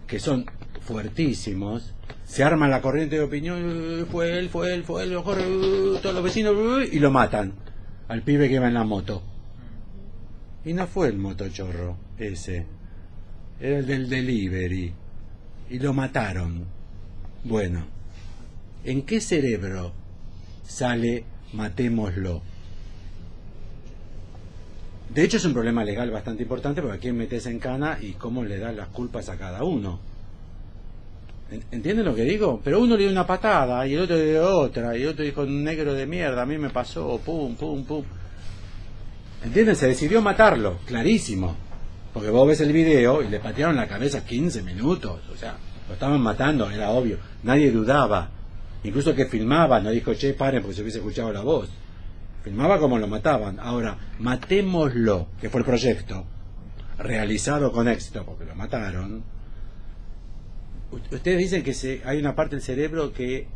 que son fuertísimos. Se arma la corriente de opinión, fue él, mejor, todos los vecinos, y lo matan al pibe que iba en la moto. Y no fue el motochorro ese, era el del delivery, y lo mataron. Bueno, ¿en qué cerebro sale matémoslo? De hecho es un problema legal bastante importante, porque a quién metes en cana y cómo le das las culpas a cada uno. ¿Entienden lo que digo? Pero uno le dio una patada y el otro le dio otra, y el otro dijo, negro de mierda, a mí me pasó, pum, pum, pum. ¿Entienden? Se decidió matarlo, clarísimo. Porque vos ves el video y le patearon la cabeza 15 minutos, o sea, lo estaban matando, era obvio, nadie dudaba. Incluso el que filmaba no dijo, che, paren, porque se hubiese escuchado la voz. Filmaba como lo mataban. Ahora, matémoslo, que fue el proyecto, realizado con éxito, porque lo mataron. Ustedes dicen que hay una parte del cerebro que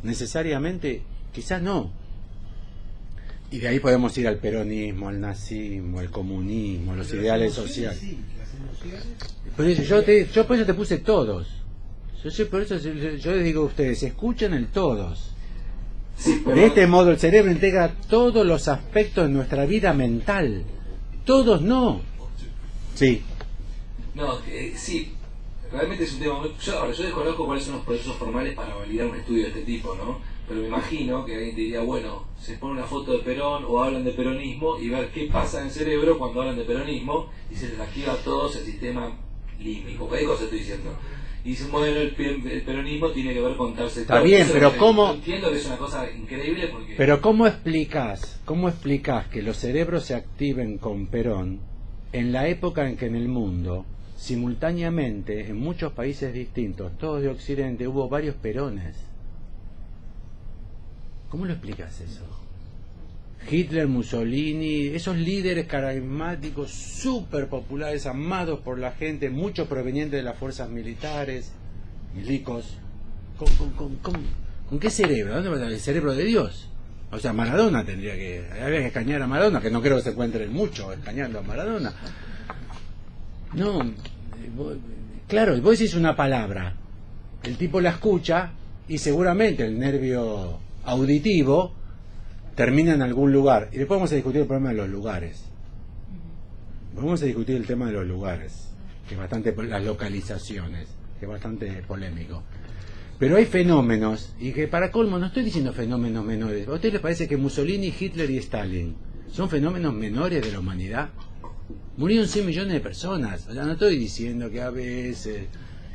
necesariamente, quizás no. Y de ahí podemos ir al peronismo, al nazismo, al comunismo, los ideales sociales. Sí, las emociones. Por eso yo por eso te puse todos. Por eso yo les digo a ustedes, escuchen el todos. Sí, pero De este modo el cerebro integra todos los aspectos de nuestra vida mental. Todos no. Sí. no, sí, realmente es un tema muy... Ahora, yo desconozco cuáles son los procesos formales para validar un estudio de este tipo, ¿no? Pero me imagino que alguien te diría, bueno, se pone una foto de Perón o hablan de peronismo y ver qué pasa en el cerebro cuando hablan de peronismo y se les activa a todos el sistema límbico. ¿Qué cosa estoy diciendo? Y dicen, bueno, el peronismo tiene que ver con tal sector. Está bien, Eso pero yo ¿cómo? entiendo que es una cosa increíble porque... Pero ¿cómo explicás que los cerebros se activen con Perón en la época en que en el mundo, simultáneamente, en muchos países distintos, todos de Occidente, hubo varios Perones? ¿Cómo lo explicas eso? Hitler, Mussolini, esos líderes carismáticos, súper populares, amados por la gente, muchos provenientes de las fuerzas militares, milicos. ¿Con qué cerebro? ¿Dónde va a estar el cerebro de Dios? O sea, Maradona había que escañar a Maradona, que no creo que se encuentren mucho escañando a Maradona. No, claro, vos decís una palabra, el tipo la escucha y seguramente el nervio auditivo termina en algún lugar. Y después vamos a discutir el problema de los lugares. Vamos a discutir el tema de los lugares, que es bastante, las localizaciones, que es bastante polémico. Pero hay fenómenos, y que para colmo no estoy diciendo fenómenos menores. ¿A ustedes les parece que Mussolini, Hitler y Stalin son fenómenos menores de la humanidad? Murieron 100 millones de personas. O sea, no estoy diciendo que a veces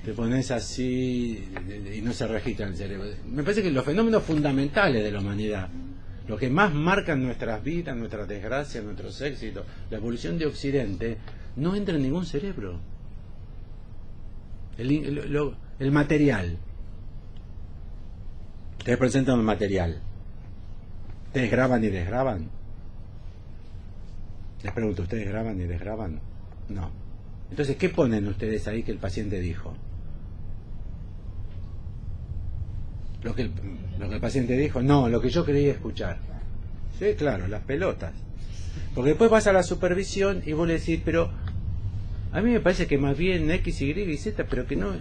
te pones así y no se registra en el cerebro. Me parece que los fenómenos fundamentales de la humanidad, lo que más marcan nuestras vidas, nuestras desgracias, nuestros éxitos, la evolución de Occidente, no entra en ningún cerebro. El material. Ustedes presentan el material. ¿Ustedes graban y desgraban? Les pregunto, ¿ustedes graban y desgraban? No. Entonces, ¿qué ponen ustedes ahí que el paciente dijo? Lo que el paciente dijo, no, lo que yo quería escuchar. Sí, claro, las pelotas. Porque después vas a la supervisión y vos le decís, pero a mí me parece que más bien X, Y y Z, pero que no...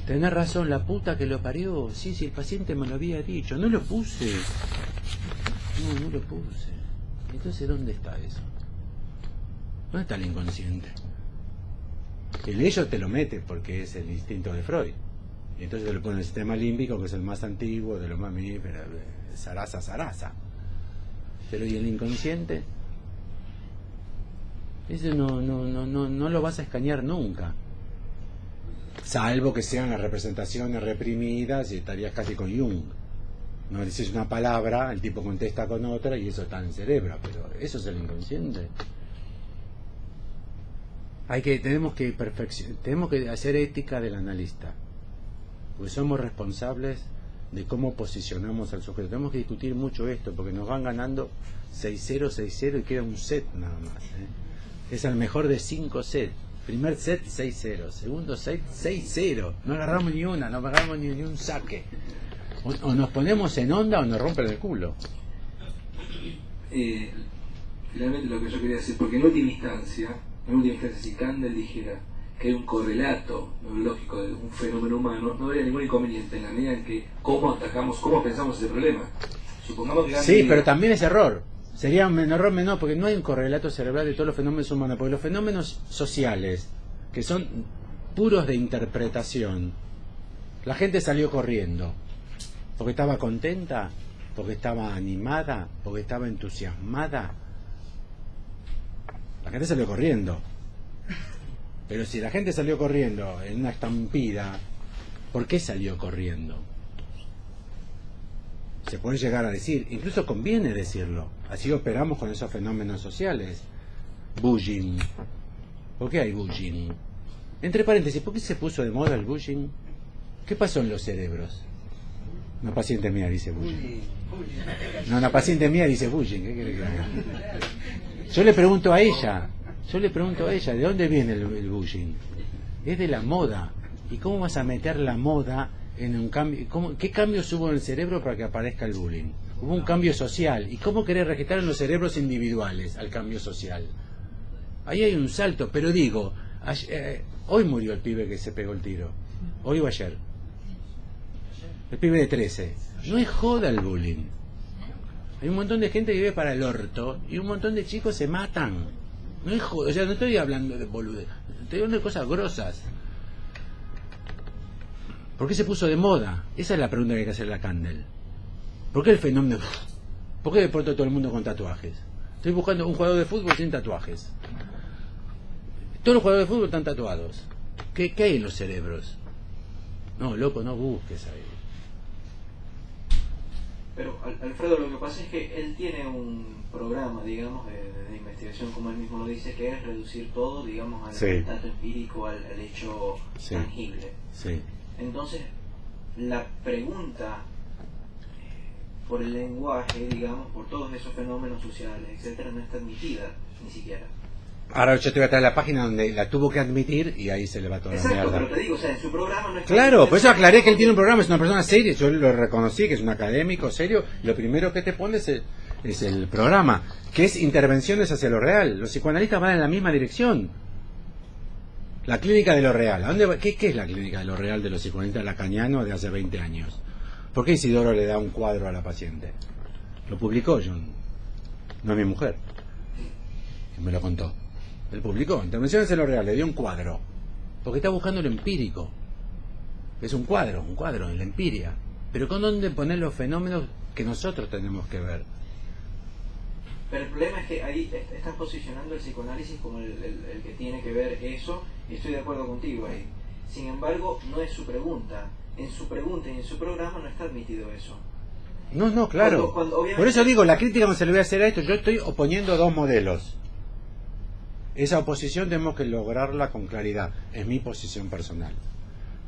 Tenés razón, la puta que lo parió. Sí, el paciente me lo había dicho. No lo puse. No lo puse. Entonces, ¿dónde está eso? ¿Dónde está el inconsciente? El ello te lo mete porque es el instinto de Freud. Y entonces te lo pone el sistema límbico, que es el más antiguo, de los mamíferos, zaraza. Pero ¿y el inconsciente? Ese no lo vas a escanear nunca. Salvo que sean las representaciones reprimidas y estarías casi con Jung. No dices una palabra, el tipo contesta con otra y eso está en el cerebro, pero eso es el inconsciente. Tenemos que hacer ética del analista, porque somos responsables de cómo posicionamos al sujeto. Tenemos que discutir mucho esto, porque nos van ganando 6-0, 6-0 y queda un set nada más. Es el mejor de 5 sets. Primer set 6-0, segundo set 6-0. No agarramos ni una, no agarramos ni un saque. O nos ponemos en onda o nos rompen el culo. Finalmente lo que yo quería decir, porque en última instancia, si Kandel dijera que hay un correlato neurológico de un fenómeno humano, no habría ningún inconveniente en la medida en que cómo pensamos ese problema. Supongamos que sí, pero también es error. Sería un error menor porque no hay un correlato cerebral de todos los fenómenos humanos, porque los fenómenos sociales, que son puros de interpretación, la gente salió corriendo porque estaba contenta, porque estaba animada, porque estaba entusiasmada. La gente salió corriendo. Pero si la gente salió corriendo en una estampida, ¿por qué salió corriendo? Se puede llegar a decir, incluso conviene decirlo. Así operamos con esos fenómenos sociales. Bullying. ¿Por qué hay bullying? Entre paréntesis, ¿por qué se puso de moda el bullying? ¿Qué pasó en los cerebros? Una paciente mía dice bullying. No, una paciente mía dice bullying. ¿Qué quiere que haga? Yo le pregunto a ella, ¿de dónde viene el bullying? Es de la moda. ¿Y cómo vas a meter la moda en un cambio? ¿Qué cambios hubo en el cerebro para que aparezca el bullying? Hubo un cambio social. ¿Y cómo querés registrar en los cerebros individuales al cambio social? Ahí hay un salto, pero digo, hoy murió el pibe que se pegó el tiro. Hoy o ayer. El pibe de 13. No es joda el bullying. Hay un montón de gente que vive para el orto y un montón de chicos se matan. No es joda, o sea, no estoy hablando de boludez, estoy hablando de cosas grosas. ¿Por qué se puso de moda? Esa es la pregunta que hay que hacerle a Kandel. ¿Por qué el fenómeno? ¿Por qué de pronto todo el mundo con tatuajes? Estoy buscando un jugador de fútbol sin tatuajes. Todos los jugadores de fútbol están tatuados. ¿Qué hay en los cerebros? No, loco, no busques ahí. Pero Alfredo, lo que pasa es que él tiene un programa, digamos, de investigación, como él mismo lo dice, que es reducir todo, digamos, al dato empírico, al hecho tangible. Sí. Entonces, la pregunta por el lenguaje, digamos, por todos esos fenómenos sociales, etcétera, no está admitida, ni siquiera. Ahora yo te voy a traer la página donde la tuvo que admitir y ahí se le va toda la mierda. Pero te digo, o sea, en su programa no está. Claro, por eso aclaré que él tiene un programa, es una persona seria, yo lo reconocí, que es un académico serio, y lo primero que te pone es el programa, que es intervenciones hacia lo real. Los psicoanalistas van en la misma dirección. La clínica de lo real. ¿A dónde va? ¿Qué es la clínica de lo real de los psicoanalistas lacanianos de hace 20 años? ¿Por qué Isidoro le da un cuadro a la paciente? Lo publicó John, no mi mujer, que me lo contó. Él publicó, intervenciones en lo real, le dio un cuadro, porque está buscando lo empírico. Es un cuadro en la empiria. Pero ¿con dónde poner los fenómenos que nosotros tenemos que ver? Pero el problema es que ahí estás posicionando el psicoanálisis como el que tiene que ver eso, y estoy de acuerdo contigo ahí. Sin embargo, no es su pregunta. En su pregunta y en su programa no está admitido eso. No, claro. Cuando por eso digo, la crítica no se le voy a hacer a esto. Yo estoy oponiendo dos modelos. Esa oposición tenemos que lograrla con claridad. Es mi posición personal.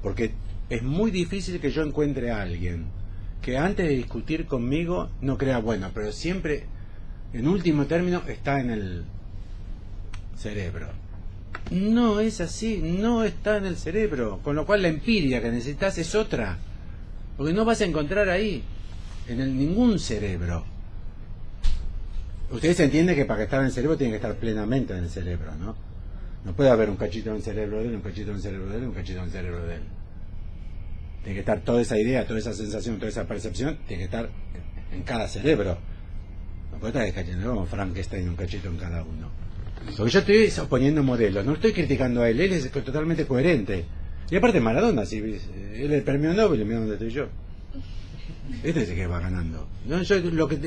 Porque es muy difícil que yo encuentre a alguien que antes de discutir conmigo no crea, bueno, pero siempre, en último término, está en el cerebro. No es así, no está en el cerebro. Con lo cual la empiria que necesitas es otra. Porque no vas a encontrar ahí, en ningún cerebro. Ustedes entienden que para estar en el cerebro tiene que estar plenamente en el cerebro, ¿no? No puede haber un cachito en el cerebro de él, un cachito en el cerebro de él, un cachito en el cerebro de él. Tiene que estar toda esa idea, toda esa sensación, toda esa percepción, tiene que estar en cada cerebro. No puede estar descachando como Frankenstein, un cachito en cada uno. Porque yo estoy oponiendo modelos, no estoy criticando a él es totalmente coherente. Y aparte Maradona, si él es el premio Nobel, mira dónde estoy yo. Este es el que va ganando. No,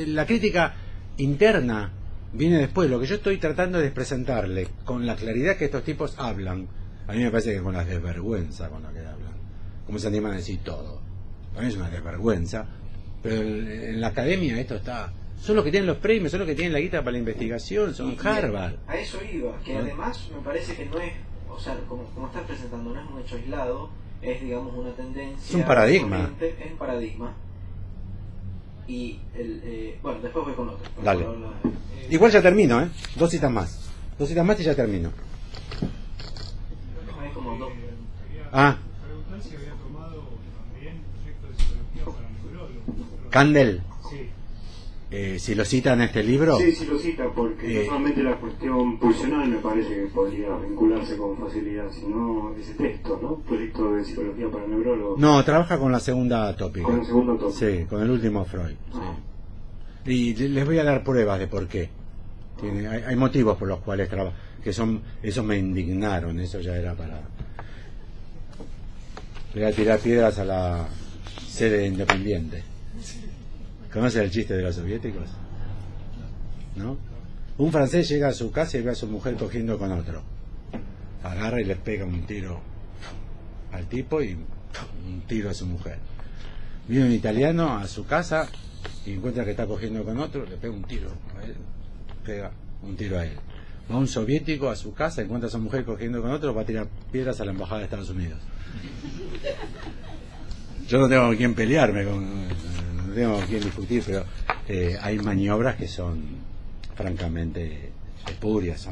la crítica interna viene después. Lo que yo estoy tratando de presentarle con la claridad que estos tipos hablan, a mí me parece que con la desvergüenza con la que hablan, como se animan a decir todo, para mí es una desvergüenza, pero en la academia esto está, son los que tienen los premios, son los que tienen la guita para la investigación, son Harvard. A eso iba, que además me parece que no es, o sea, como estás presentando, no es un hecho aislado, es, digamos, una tendencia, es un paradigma, es un paradigma. Y bueno, después voy con otro. Dale. Igual ya termino, 2 citas más y ya termino. Ah, preguntar si había tomado también proyectos de psicología para neurólogos. Candel. Sí. Si lo cita en este libro. Sí, sí lo cita, porque no solamente la cuestión pulsional me parece que podría vincularse con facilidad, sino ese texto, ¿no? Proyecto de psicología para neurólogos. No, trabaja con la segunda tópica. Con el segundo tópico. Sí, con el último Freud. Sí. Y les voy a dar pruebas de por qué. Hay motivos por los cuales trabaja, que son, eso me indignaron, eso ya era para... Le voy a tirar piedras a la sede independiente. ¿Conoce el chiste de los soviéticos? ¿No? Un francés llega a su casa y ve a su mujer cogiendo con otro. Agarra y le pega un tiro al tipo y un tiro a su mujer. Viene un italiano a su casa y encuentra que está cogiendo con otro, le pega un tiro a él, pega un tiro a él. Va un soviético a su casa, encuentra a su mujer cogiendo con otro, va a tirar piedras a la embajada de Estados Unidos. Yo no tengo con quién pelearme, no tengo con quién discutir, pero hay maniobras que son francamente espurias.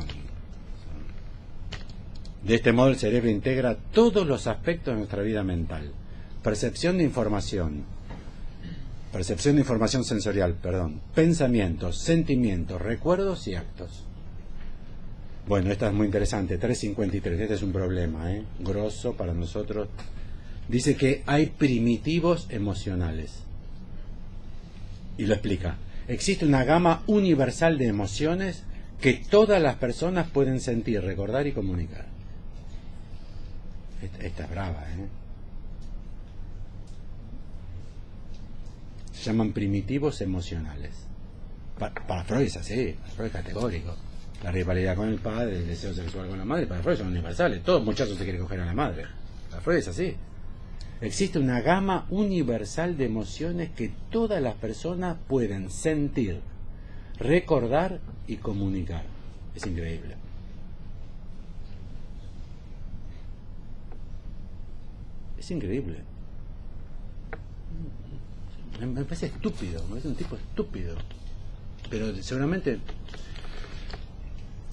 De este modo el cerebro integra todos los aspectos de nuestra vida mental. Percepción de información sensorial, pensamientos, sentimientos, recuerdos y actos. Bueno, esta es muy interesante, 353, este es un problema, grosso para nosotros. Dice que hay primitivos emocionales. Y lo explica. Existe una gama universal de emociones que todas las personas pueden sentir, recordar y comunicar. Esta es brava, Se llaman primitivos emocionales. Para Freud es así, para Freud es categórico. La rivalidad con el padre, el deseo sexual con la madre, para Freud son universales. Todo muchacho se quiere coger a la madre. Para Freud es así. Existe una gama universal de emociones que todas las personas pueden sentir, recordar y comunicar. Es increíble. Es increíble. Me parece estúpido, me parece un tipo estúpido. Pero seguramente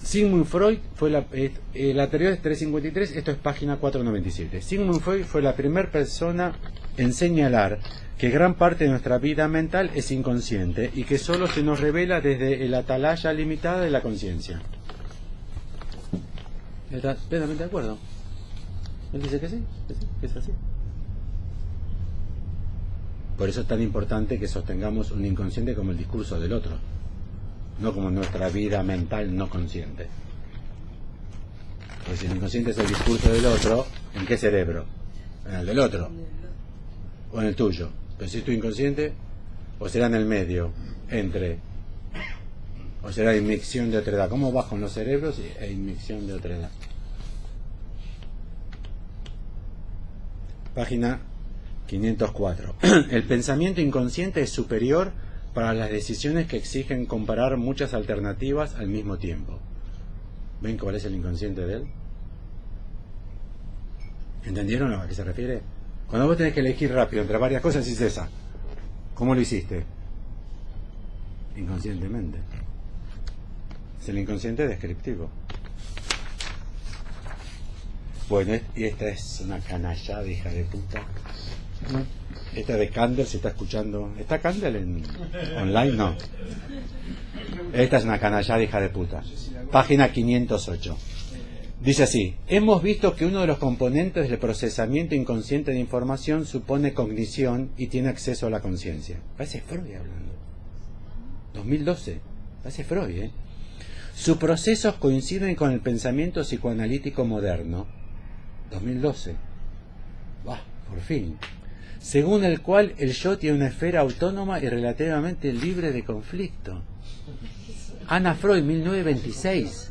Sigmund Freud fue la anterior es 353, esto es página 497. Sigmund Freud fue la primera persona en señalar que gran parte de nuestra vida mental es inconsciente y que solo se nos revela desde el atalaya limitada de la conciencia. ¿Está plenamente de acuerdo? Él dice que sí, que es así. Por eso es tan importante que sostengamos un inconsciente como el discurso del otro, no como nuestra vida mental no consciente. Porque si el inconsciente es el discurso del otro, ¿en qué cerebro? En el del otro o en el tuyo. Pero si es tu inconsciente, o será en el medio, entre, o será inmixción de otredad. ¿Cómo bajo en los cerebros e inmixión de otredad? Página 504. El pensamiento inconsciente es superior para las decisiones que exigen comparar muchas alternativas al mismo tiempo. ¿Ven cuál es el inconsciente de él? ¿Entendieron a qué se refiere? Cuando vos tenés que elegir rápido entre varias cosas, decís esa. ¿Cómo lo hiciste? Inconscientemente. Es el inconsciente descriptivo. Bueno, y esta es una canallada, hija de puta. Esta de Candel, se está escuchando. ¿Está Candel en online? No. Esta es una canallada, hija de puta. Página 508. Dice así: hemos visto que uno de los componentes del procesamiento inconsciente de información supone cognición y tiene acceso a la conciencia. Parece Freud hablando. 2012. Parece Freud, Sus procesos coinciden con el pensamiento psicoanalítico moderno. 2012. Por fin. Según el cual el yo tiene una esfera autónoma y relativamente libre de conflicto. Ana Freud, 1926.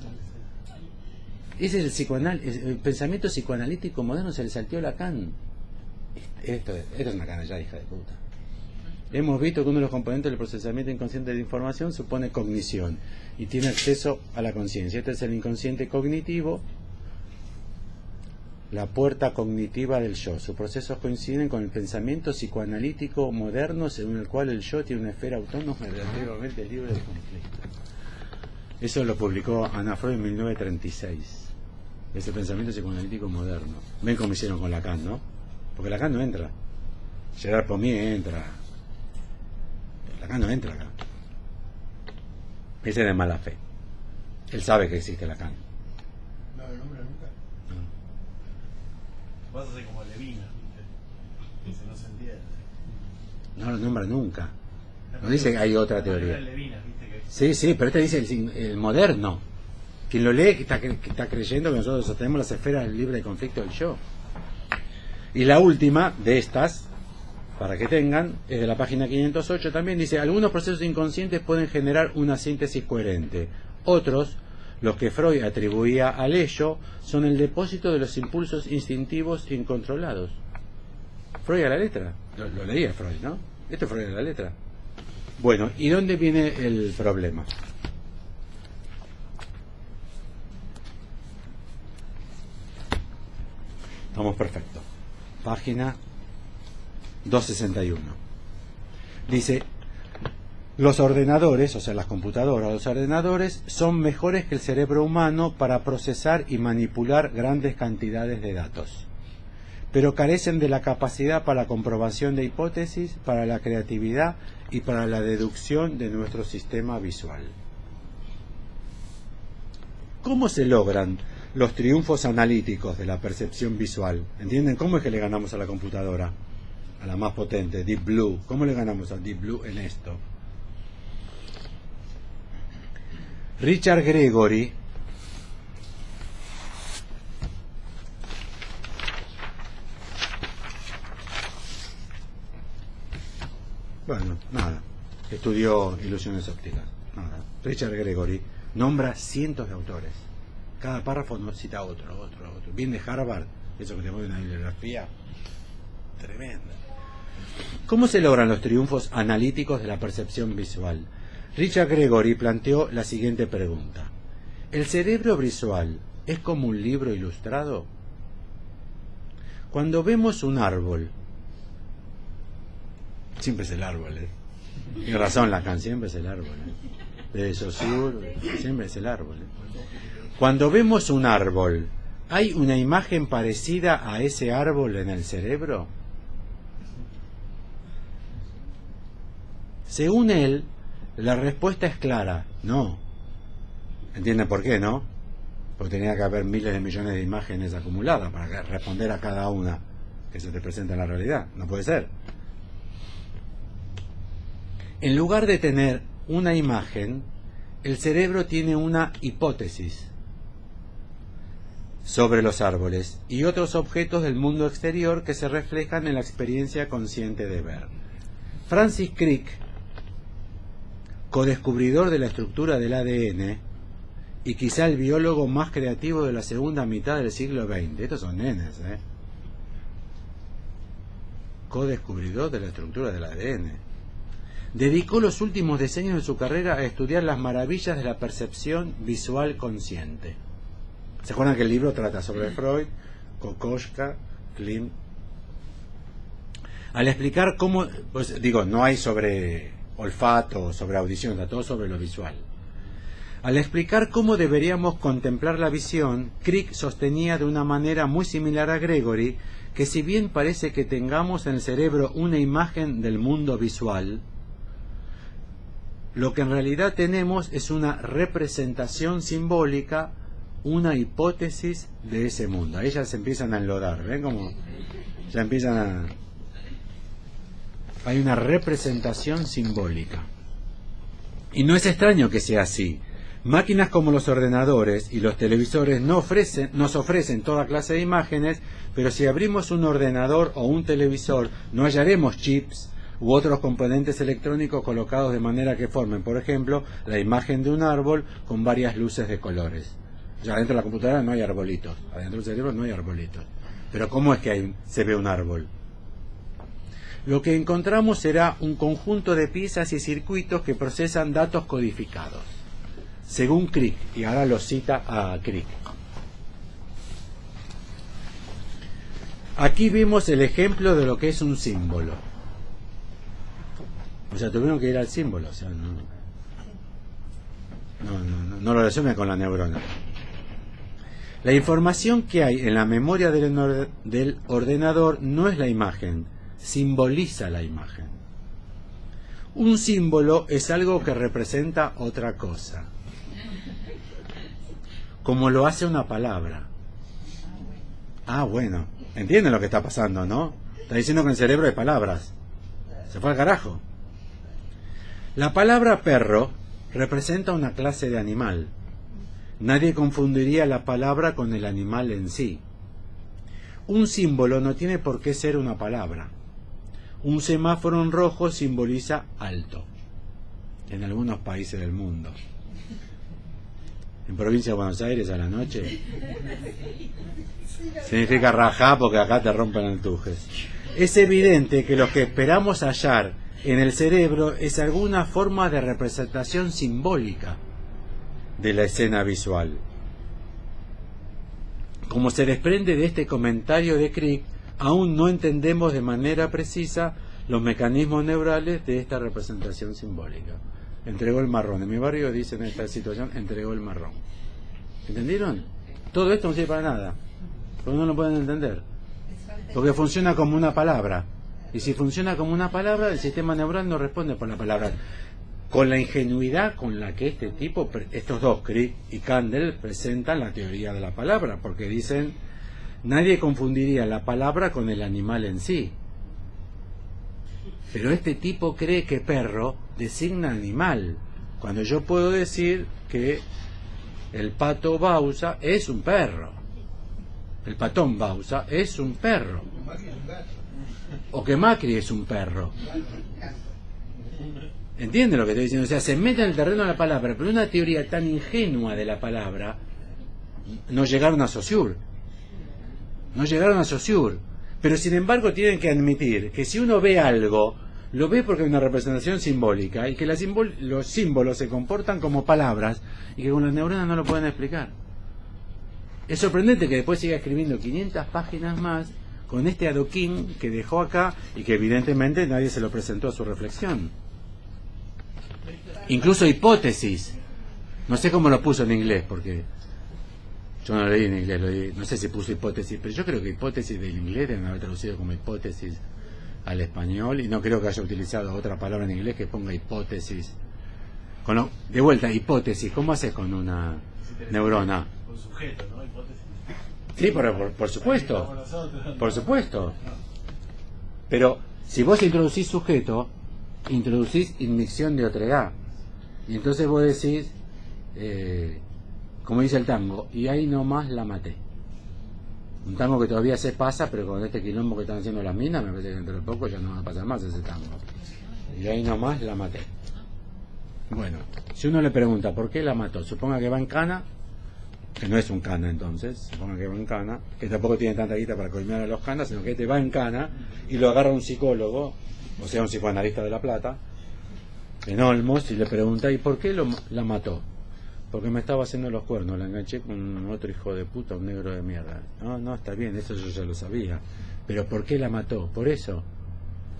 Ese es el pensamiento psicoanalítico moderno, se le salteó Lacan. Esto es una canallada, hija de puta. Hemos visto que uno de los componentes del procesamiento inconsciente de información supone cognición y tiene acceso a la conciencia. Este es el inconsciente cognitivo, la puerta cognitiva del yo. Sus procesos coinciden con el pensamiento psicoanalítico moderno, según el cual el yo tiene una esfera autónoma y relativamente libre de conflicto. Eso lo publicó Ana Freud en 1936. ese pensamiento psicoanalítico moderno. Ven cómo hicieron con Lacan, ¿no? Porque Lacan no entra. Gerard Pommier entra. Lacan no entra acá. Ese es de mala fe. Él sabe que existe Lacan. No lo nombra nunca. No. Vas a hacer como Levina, ¿viste? Dice, no se entiende. No lo nombra nunca. No dice que hay otra teoría. Levina, ¿viste? Que... Sí, sí, pero este dice el moderno. Quien lo lee que está creyendo que nosotros sostenemos las esferas libres de conflicto del yo. Y la última de estas, para que tengan, es de la página 508 también, dice: algunos procesos inconscientes pueden generar una síntesis coherente. Otros, los que Freud atribuía al ello, son el depósito de los impulsos instintivos incontrolados. Freud a la letra. Lo leía Freud, ¿no? Esto es Freud a la letra. Bueno, ¿y dónde viene el problema? Estamos perfectos. Página 261. Dice: los ordenadores, o sea, las computadoras, los ordenadores son mejores que el cerebro humano para procesar y manipular grandes cantidades de datos, pero carecen de la capacidad para la comprobación de hipótesis, para la creatividad y para la deducción de nuestro sistema visual. ¿Cómo se logran los triunfos analíticos de la percepción visual? ¿Entienden? ¿Cómo es que le ganamos a la computadora? A la más potente, Deep Blue. ¿Cómo le ganamos a Deep Blue en esto? Richard Gregory estudió ilusiones ópticas. Richard Gregory nombra cientos de autores. Cada párrafo nos cita otro. Viene de Harvard, eso que tenemos una bibliografía tremenda. ¿Cómo se logran los triunfos analíticos de la percepción visual? Richard Gregory planteó la siguiente pregunta: ¿el cerebro visual es como un libro ilustrado? Cuando vemos un árbol, siempre es el árbol, tiene razón Lacan, siempre es el árbol, de Saussure, siempre es el árbol. Cuando vemos un árbol, ¿hay una imagen parecida a ese árbol en el cerebro? Según él, la respuesta es clara: no. ¿Entienden por qué, no? Porque tenía que haber miles de millones de imágenes acumuladas para responder a cada una que se te presenta en la realidad. No puede ser. En lugar de tener una imagen, el cerebro tiene una hipótesis sobre los árboles y otros objetos del mundo exterior que se reflejan en la experiencia consciente de ver. Francis Crick, codescubridor de la estructura del ADN y quizá el biólogo más creativo de la segunda mitad del siglo XX. Estos son nenes, Codescubridor de la estructura del ADN. Dedicó los últimos decenios de su carrera a estudiar las maravillas de la percepción visual consciente. ¿Se acuerdan que el libro trata sobre Freud, Kokoschka, Klimt? Al explicar cómo, pues digo, no hay sobre olfato, sobre audición, está todo sobre lo visual. Al explicar cómo deberíamos contemplar la visión, Crick sostenía de una manera muy similar a Gregory que si bien parece que tengamos en el cerebro una imagen del mundo visual, lo que en realidad tenemos es una representación simbólica, una hipótesis de ese mundo. Ahí ya se empiezan a enlodar, ¿ven cómo? Ya empiezan a... Hay una representación simbólica. Y no es extraño que sea así. Máquinas como los ordenadores y los televisores nos ofrecen toda clase de imágenes, pero si abrimos un ordenador o un televisor no hallaremos chips u otros componentes electrónicos colocados de manera que formen, por ejemplo, la imagen de un árbol con varias luces de colores. Ya adentro de la computadora no hay arbolitos, adentro del cerebro no hay arbolitos. Pero ¿cómo es que se ve un árbol? Lo que encontramos será un conjunto de piezas y circuitos que procesan datos codificados, según Crick, y ahora lo cita a Crick. Aquí vimos el ejemplo de lo que es un símbolo. O sea, tuvieron que ir al símbolo, o sea, no lo resume con la neurona. La información que hay en la memoria del ordenador no es la imagen, simboliza la imagen. Un símbolo es algo que representa otra cosa, como lo hace una palabra. Ah, bueno, entienden lo que está pasando, ¿no? Está diciendo que en el cerebro hay palabras. Se fue al carajo. La palabra perro representa una clase de animal. Nadie confundiría la palabra con el animal en sí. Un símbolo no tiene por qué ser una palabra. Un semáforo en rojo simboliza alto, en algunos países del mundo. En provincia de Buenos Aires a la noche significa rajá, porque acá te rompen el tujes. Es evidente que lo que esperamos hallar en el cerebro es alguna forma de representación simbólica de la escena visual. Como se desprende de este comentario de Crick, aún no entendemos de manera precisa los mecanismos neurales de esta representación simbólica. Entregó el marrón. En mi barrio dicen en esta situación, entregó el marrón. ¿Entendieron? Todo esto no sirve para nada, porque no lo pueden entender. Porque funciona como una palabra. Y si funciona como una palabra, el sistema neural no responde por la palabra. Con la ingenuidad con la que estos dos, Crick y Kandel, presentan la teoría de la palabra, porque dicen, nadie confundiría la palabra con el animal en sí. Pero este tipo cree que perro designa animal, cuando yo puedo decir que el pato Bausa es un perro. El patón Bausa es un perro. O que Macri es un perro. ¿Entienden lo que estoy diciendo? O sea, se mete en el terreno de la palabra, pero una teoría tan ingenua de la palabra no llegaron a Saussure. No llegaron a Saussure. Pero sin embargo tienen que admitir que si uno ve algo, lo ve porque hay una representación simbólica y que los símbolos se comportan como palabras y que con las neuronas no lo pueden explicar. Es sorprendente que después siga escribiendo 500 páginas más con este adoquín que dejó acá y que evidentemente nadie se lo presentó a su reflexión. Incluso hipótesis. No sé cómo lo puso en inglés, porque yo no lo leí en inglés, no sé si puso hipótesis, pero yo creo que hipótesis del inglés deben haber traducido como hipótesis al español, y no creo que haya utilizado otra palabra en inglés que ponga hipótesis. De vuelta, hipótesis, ¿cómo haces con una neurona? Con sujeto, ¿no? Hipótesis. Sí, por supuesto. Por supuesto. Pero si vos introducís sujeto, introducís inmixción de otredad. Y entonces vos decís, como dice el tango, y ahí nomás la maté. Un tango que todavía se pasa, pero con este quilombo que están haciendo las minas, me parece que dentro de poco ya no va a pasar más ese tango. Y ahí nomás la maté. Bueno, si uno le pregunta por qué la mató, suponga que va en cana, que no es un cana entonces, suponga que va en cana, que tampoco tiene tanta guita para coimear a los canas, sino que este va en cana y lo agarra un psicólogo, o sea un psicoanalista de La Plata, en Olmos, y le pregunta, ¿y por qué la mató? Porque me estaba haciendo los cuernos, la enganché con otro hijo de puta, un negro de mierda. No, está bien, eso yo ya lo sabía. Pero ¿por qué la mató? ¿Por eso?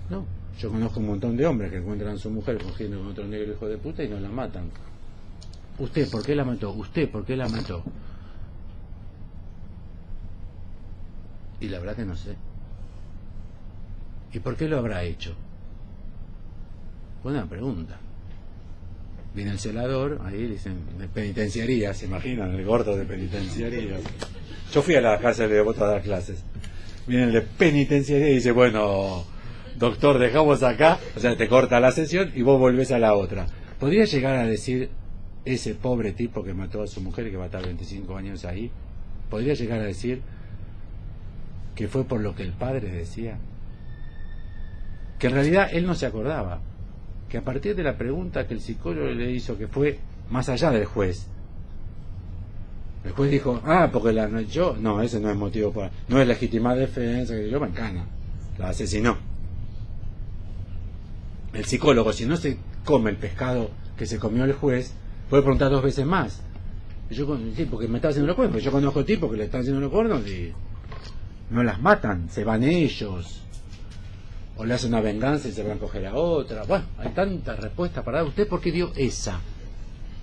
No, yo conozco un montón de hombres que encuentran a su mujer cogiendo con otro negro hijo de puta y no la matan. ¿Usted por qué la mató? ¿Usted por qué la mató? Y la verdad que no sé. ¿Y por qué lo habrá hecho? Buena pregunta. Viene el celador, ahí dicen, de penitenciaría, ¿se imaginan? El gordo de penitenciaría. Yo fui a la cárcel de Devoto a dar clases. Viene el de penitenciaría y dice, bueno, doctor, dejamos acá, o sea, te corta la sesión y vos volvés a la otra. ¿Podría llegar a decir ese pobre tipo que mató a su mujer y que va a estar 25 años ahí? ¿Podría llegar a decir que fue por lo que el padre decía? Que en realidad él no se acordaba. Que a partir de la pregunta que el psicólogo le hizo, que fue más allá del juez, el juez dijo, porque la yo, no, ese no es motivo para, no es legítima defensa, que yo me encana, la asesinó. El psicólogo, si no se come el pescado que se comió el juez, puede preguntar 2 veces más. Sí, porque me está haciendo los cuernos, yo conozco tipos que le están haciendo los cuernos y no las matan, se van ellos. O le hacen una venganza y se van a coger a otra. Bueno, hay tantas respuestas para dar. ¿Usted por qué dio esa?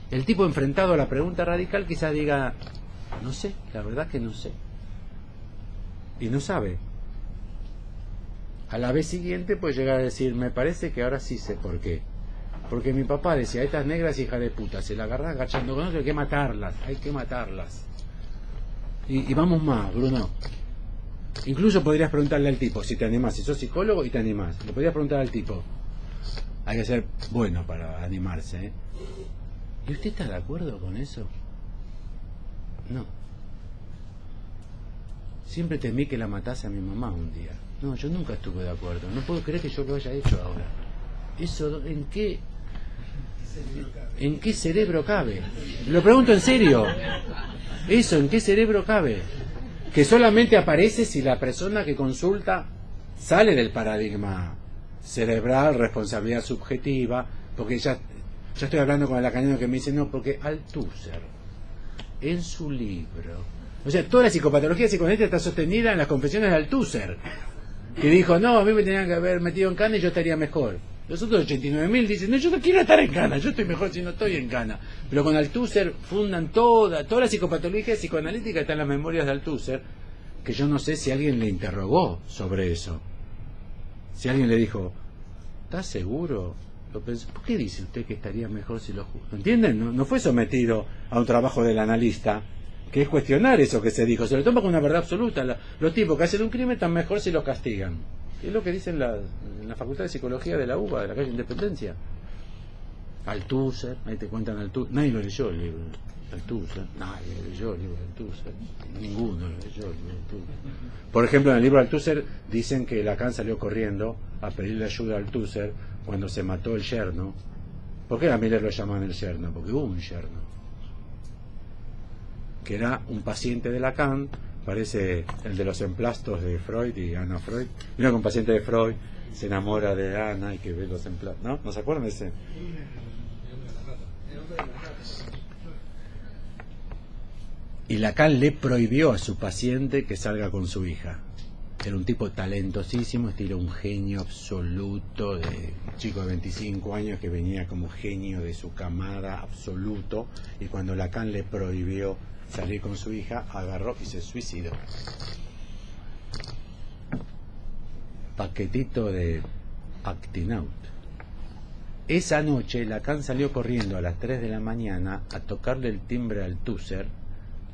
El tipo enfrentado a la pregunta radical quizás diga, No sé, la verdad que no sé. Y no sabe. A la vez siguiente puede llegar a decir, me parece que ahora sí sé por qué. Porque mi papá decía, estas negras hija de puta, se la agarran agachando con otro, hay que matarlas, hay que matarlas. Y vamos más, Bruno. Incluso podrías preguntarle al tipo, si te animás, si sos psicólogo y te animás, le podrías preguntar al tipo, hay que ser bueno para animarse, ¿eh? ¿Y usted está de acuerdo con eso? No. Siempre temí que la matase a mi mamá un día. No, yo nunca estuve de acuerdo. No puedo creer que yo lo haya hecho ahora. ¿Eso en qué cerebro cabe? Lo pregunto en serio. ¿Eso en qué cerebro cabe? Que solamente aparece si la persona que consulta sale del paradigma cerebral, responsabilidad subjetiva, porque ya estoy hablando con el lacaniano que me dice, no, porque Althusser, en su libro, o sea, toda la psicopatología psicoanalítica está sostenida en las confesiones de Althusser, que dijo, no, a mí me tenían que haber metido en cana y yo estaría mejor. Los otros 89.000 dicen, no, yo no quiero estar en cana, yo estoy mejor si no estoy en cana. Pero con Althusser fundan toda la psicopatología psicoanalítica está en las memorias de Althusser, que yo no sé si alguien le interrogó sobre eso. Si alguien le dijo, ¿estás seguro? ¿Por qué dice usted que estaría mejor si lo juzgo? ¿Entienden? No fue sometido a un trabajo del analista, que es cuestionar eso que se dijo. Se lo toma como una verdad absoluta. Los tipos que hacen un crimen están mejor si los castigan. Es lo que dicen en la Facultad de Psicología de la UBA, de la calle Independencia. Althusser, ahí te cuentan Althusser. Nadie lo leyó el libro Althusser. Nadie leyó el libro Althusser. Ninguno lo leyó el libro Althusser. Por ejemplo, en el libro Althusser dicen que Lacan salió corriendo a pedirle ayuda a Althusser cuando se mató el yerno. ¿Por qué a Miller lo llaman el yerno? Porque hubo un yerno que era un paciente de Lacan, parece el de los emplastos de Freud y Ana Freud. Mira que un paciente de Freud se enamora de Ana y que ve los emplastos, ¿no? ¿No se acuerdan de ese? Y Lacan le prohibió a su paciente que salga con su hija. Era un tipo talentosísimo, estilo un genio absoluto, de un chico de 25 años que venía como genio de su camada absoluto, y cuando Lacan le prohibió salir con su hija, agarró y se suicidó. Paquetito de acting out. Esa noche Lacan salió corriendo a las 3 de la mañana a tocarle el timbre al Althusser,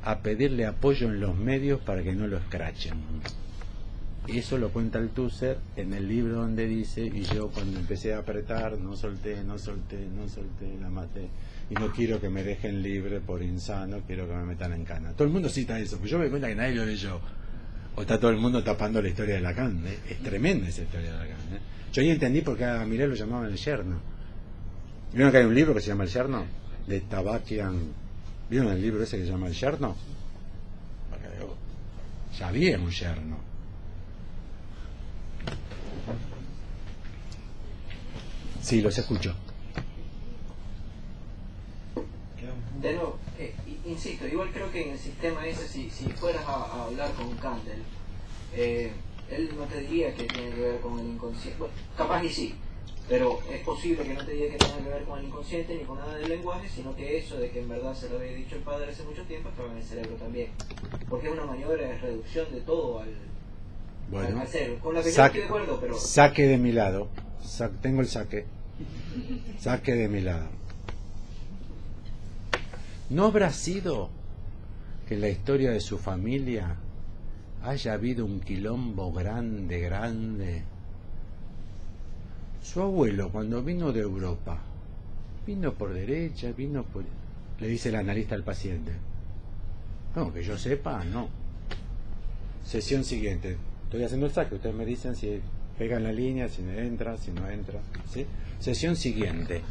a pedirle apoyo en los medios para que no lo escrachen. Eso lo cuenta Althusser en el libro donde dice, y yo cuando empecé a apretar, no solté, la maté. Y no quiero que me dejen libre por insano, quiero que me metan en cana. Todo el mundo cita eso, pero yo me doy cuenta que nadie lo leyó. O está todo el mundo tapando la historia de Lacan, ¿eh? Es tremenda esa historia de Lacan, ¿eh? Yo ahí entendí por qué a Miret lo llamaban el yerno. ¿Vieron que hay un libro que se llama El yerno? De Tabakian. ¿Vieron el libro ese que se llama El yerno? Ya había un yerno. Sí, los escucho. De nuevo, insisto, igual creo que en el sistema ese, si fueras a hablar con Kandel, él no te diría que tiene que ver con el inconsciente. Bueno, capaz y sí, pero es posible que no te diga que tenga que ver con el inconsciente ni con nada del lenguaje, sino que eso de que en verdad se lo había dicho el padre hace mucho tiempo estaba en el cerebro también. Porque es una maniobra de reducción de todo al cerebro. Con la que yo estoy de acuerdo, pero... Saque de mi lado. Tengo el saque. Saque de mi lado. ¿No habrá sido que en la historia de su familia haya habido un quilombo grande? Su abuelo, cuando vino de Europa, vino por derecha, vino por... Le dice el analista al paciente. No, que yo sepa, no. Sesión siguiente. Estoy haciendo el saque, ustedes me dicen si pegan la línea, si entra, si no entra. ¿Sí? Sesión siguiente.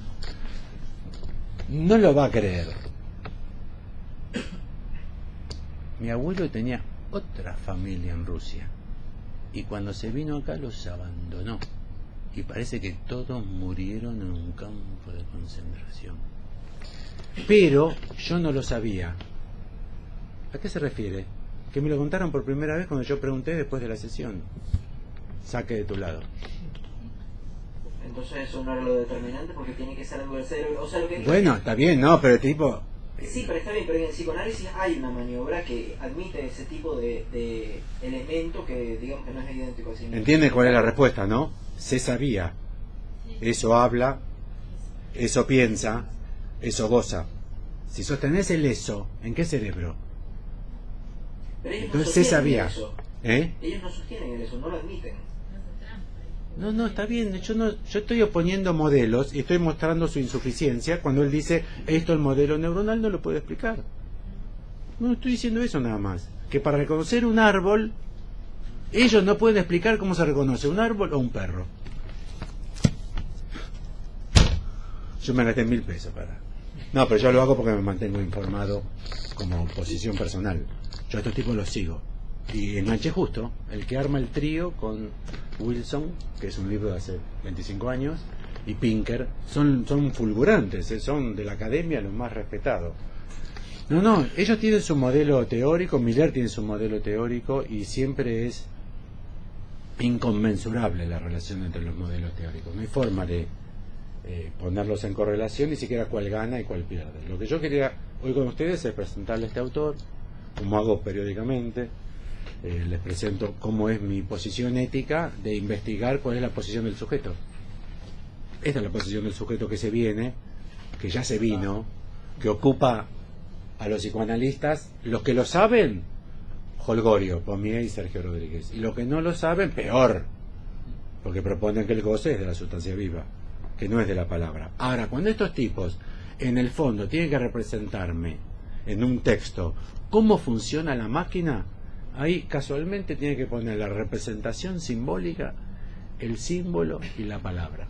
No lo va a creer. Mi abuelo tenía otra familia en Rusia y cuando se vino acá los abandonó y parece que todos murieron en un campo de concentración. Pero yo no lo sabía. ¿A qué se refiere? Que me lo contaron por primera vez cuando yo pregunté después de la sesión. Saque de tu lado. Entonces eso no era lo determinante porque tiene que ser algo del cerebro. O sea, lo que... Bueno, está bien, no, pero tipo... Sí, pero está bien, pero en el psicoanálisis hay una maniobra que admite ese tipo de elemento que digamos que no es idéntico a sí mismo. ¿Entiendes cuál es la respuesta, no? Se sabía. Eso habla, eso piensa, eso goza. Si sostenés el eso, ¿en qué cerebro? Pero ellos Entonces no se sostienen sabía. eso. Ellos no sostienen el eso, no lo admiten. No, está bien. Yo estoy oponiendo modelos y estoy mostrando su insuficiencia cuando él dice esto el modelo neuronal no lo puede explicar. No estoy diciendo eso nada más. Que para reconocer un árbol, ellos no pueden explicar cómo se reconoce un árbol o un perro. Yo me gasté 1.000 pesos para... No, pero yo lo hago porque me mantengo informado como posición personal. Yo a estos tipos los sigo. Y enganché justo, el que arma el trío con Wilson, que es un libro de hace 25 años, y Pinker, son fulgurantes, son de la academia los más respetados. No, ellos tienen su modelo teórico, Miller tiene su modelo teórico, y siempre es inconmensurable la relación entre los modelos teóricos. No hay forma de ponerlos en correlación, ni siquiera cuál gana y cuál pierde. Lo que yo quería hoy con ustedes es presentarle a este autor, como hago periódicamente. Les presento cómo es mi posición ética de investigar cuál es la posición del sujeto. Esta es la posición del sujeto que se viene, que ya se vino, que ocupa a los psicoanalistas, los que lo saben, Holgorio, Pommier y Sergio Rodríguez, y los que no lo saben, peor, porque proponen que el goce es de la sustancia viva, que no es de la palabra. Ahora, cuando estos tipos, en el fondo, tienen que representarme en un texto cómo funciona la máquina, ahí casualmente tiene que poner la representación simbólica, el símbolo y la palabra.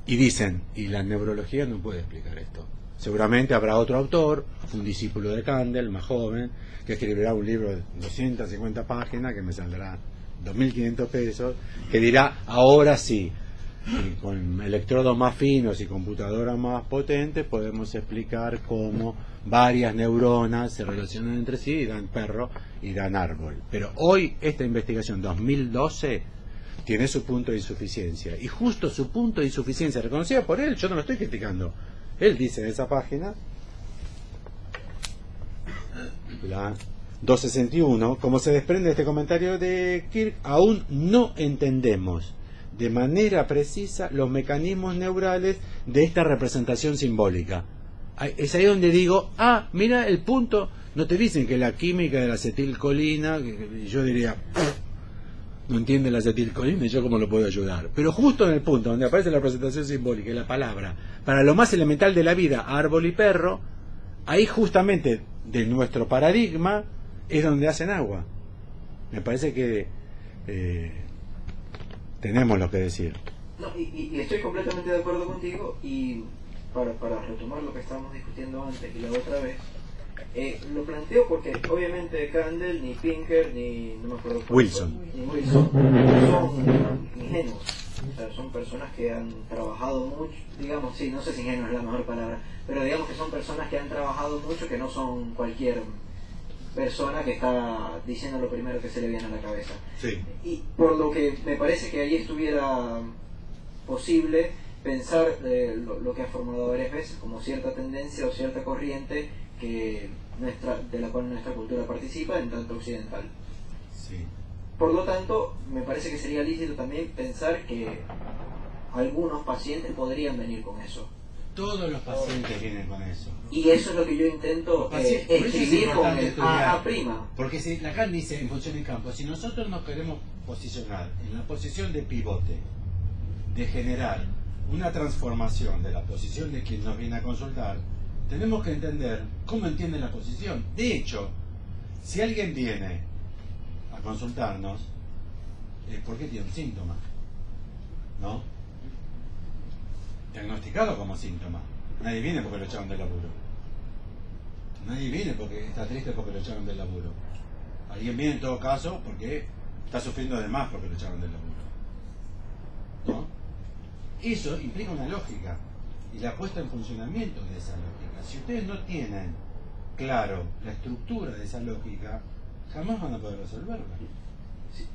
Y dicen, y la neurología no puede explicar esto. Seguramente habrá otro autor, un discípulo de Kandel, más joven, que escribirá un libro de 250 páginas que me saldrá 2.500 pesos, que dirá, ahora sí, y con electrodos más finos y computadoras más potentes podemos explicar cómo varias neuronas se relacionan entre sí y dan perro y dan árbol. Pero hoy esta investigación 2012 tiene su punto de insuficiencia, y justo su punto de insuficiencia reconocida por él, yo no lo estoy criticando, él dice en esa página, la 261, como se desprende de este comentario de Kirk, aún no entendemos de manera precisa los mecanismos neurales de esta representación simbólica. Es ahí donde digo, mira el punto, no te dicen que la química de la acetilcolina, yo diría, no entiende la acetilcolina y yo cómo lo puedo ayudar. Pero justo en el punto donde aparece la representación simbólica y la palabra, para lo más elemental de la vida, árbol y perro, ahí justamente de nuestro paradigma es donde hacen agua. Me parece que tenemos lo que decir. No, y estoy completamente de acuerdo contigo, y para retomar lo que estábamos discutiendo antes y la otra vez, lo planteo porque obviamente Kandel, ni Pinker, ni no me acuerdo Wilson son ingenuos. O sea, son personas que han trabajado mucho, digamos, sí, no sé si ingenuo es la mejor palabra, pero digamos que son personas que han trabajado mucho, que no son cualquier persona que está diciendo lo primero que se le viene a la cabeza. Sí. Y por lo que me parece que allí estuviera posible pensar lo que ha formado varias veces como cierta tendencia o cierta corriente que de la cual nuestra cultura participa, en tanto occidental. Sí. Por lo tanto, me parece que sería lícito también pensar que algunos pacientes podrían venir con eso. Todos los pacientes vienen con eso. Y eso es lo que yo intento escribir con el A'. Porque si Lacan dice en función de campo, si nosotros nos queremos posicionar en la posición de pivote, de generar una transformación de la posición de quien nos viene a consultar, tenemos que entender cómo entiende la posición. De hecho, si alguien viene a consultarnos, ¿por qué tiene un síntoma? ¿No? Diagnosticado como síntoma. Nadie viene porque lo echaron del laburo. Nadie viene porque está triste porque lo echaron del laburo. Alguien viene en todo caso porque está sufriendo de más porque lo echaron del laburo. ¿No? Eso implica una lógica y la puesta en funcionamiento de esa lógica. Si ustedes no tienen claro la estructura de esa lógica, jamás van a poder resolverla. Sí.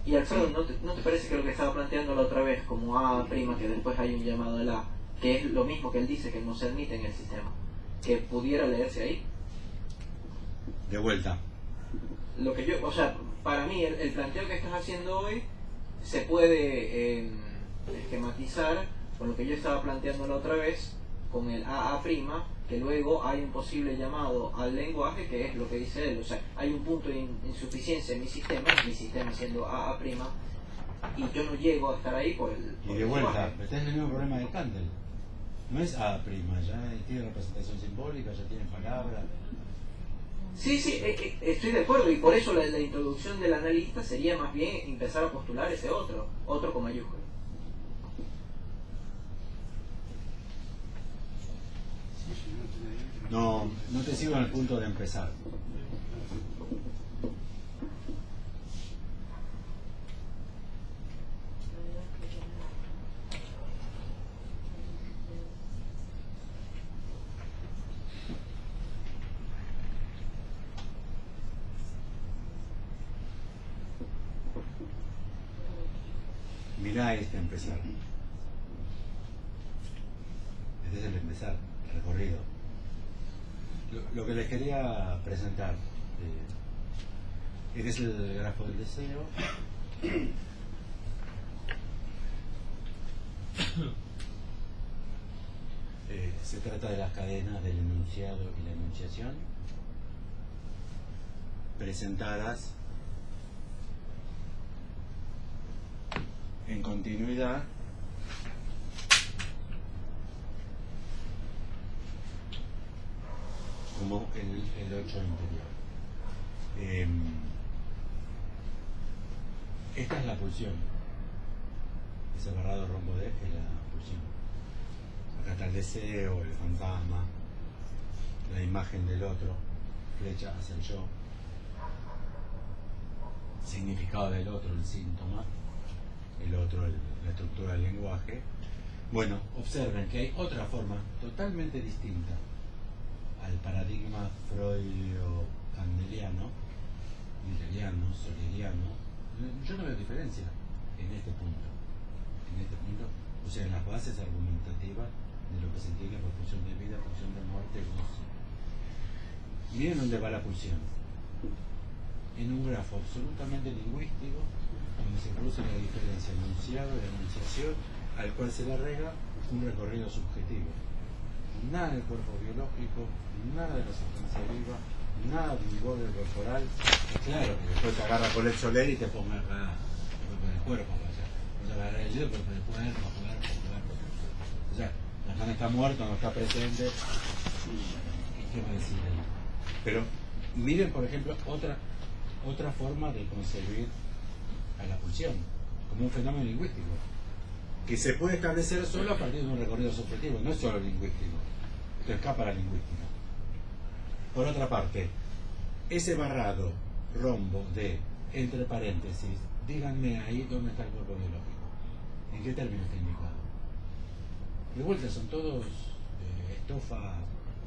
Y Alfredo, ¿no te parece que lo que estaba planteando la otra vez como A', que después hay un llamado al A, que es lo mismo que él dice que no se admite en el sistema, que pudiera leerse ahí. De vuelta. Lo que yo, o sea, para mí el planteo que estás haciendo hoy se puede esquematizar con lo que yo estaba planteando la otra vez, con el AA', que luego hay un posible llamado al lenguaje, que es lo que dice él. O sea, hay un punto de insuficiencia en mi sistema siendo AA', y yo no llego a estar ahí por el Y de lenguaje. vuelta, pero tenés el mismo problema de Kandel. No es A', ya tiene representación simbólica, ya tiene palabras. Sí, estoy de acuerdo, y por eso la introducción del analista sería más bien empezar a postular ese otro con mayúscula. No te sigo en el punto de empezar. Mirá este empezar. Este es el empezar, el recorrido. Lo que les quería presentar, este es el grafo del deseo. Se trata de las cadenas del enunciado y la enunciación presentadas en continuidad como el 8 interior. Esta es la pulsión. Ese barrado rombo D es la pulsión. Acá está el deseo, el fantasma, la imagen del otro, flecha hacia el yo, significado del otro, el síntoma, el otro, la estructura del lenguaje. Bueno, observen que hay otra forma totalmente distinta al paradigma freudio-kandeliano, milleriano, soleriano. Yo no veo diferencia en este punto. O sea, en las bases argumentativas de lo que se entiende por pulsión de vida, pulsión de muerte, gozo. Miren dónde va la pulsión. En un grafo absolutamente lingüístico, donde se produce la diferencia enunciado y enunciación, al cual se le agrega un recorrido subjetivo. Nada del cuerpo biológico, nada de la sustancia viva, nada de un borde corporal. Claro que después te agarra por el soler y te ponga acá el cuerpo, o sea, agarrar el dedo, pero el cuerpo. O sea, la persona está muerta, no está presente. ¿Qué va a decir ahí? Pero miren, por ejemplo, otra forma de concebir a la pulsión, como un fenómeno lingüístico, que se puede establecer solo a partir de un recorrido subjetivo, no es solo lingüístico, esto escapa a la lingüística. Por otra parte, ese barrado rombo de, entre paréntesis, díganme ahí dónde está el cuerpo biológico, en qué término está indicado. De vuelta son todos estofa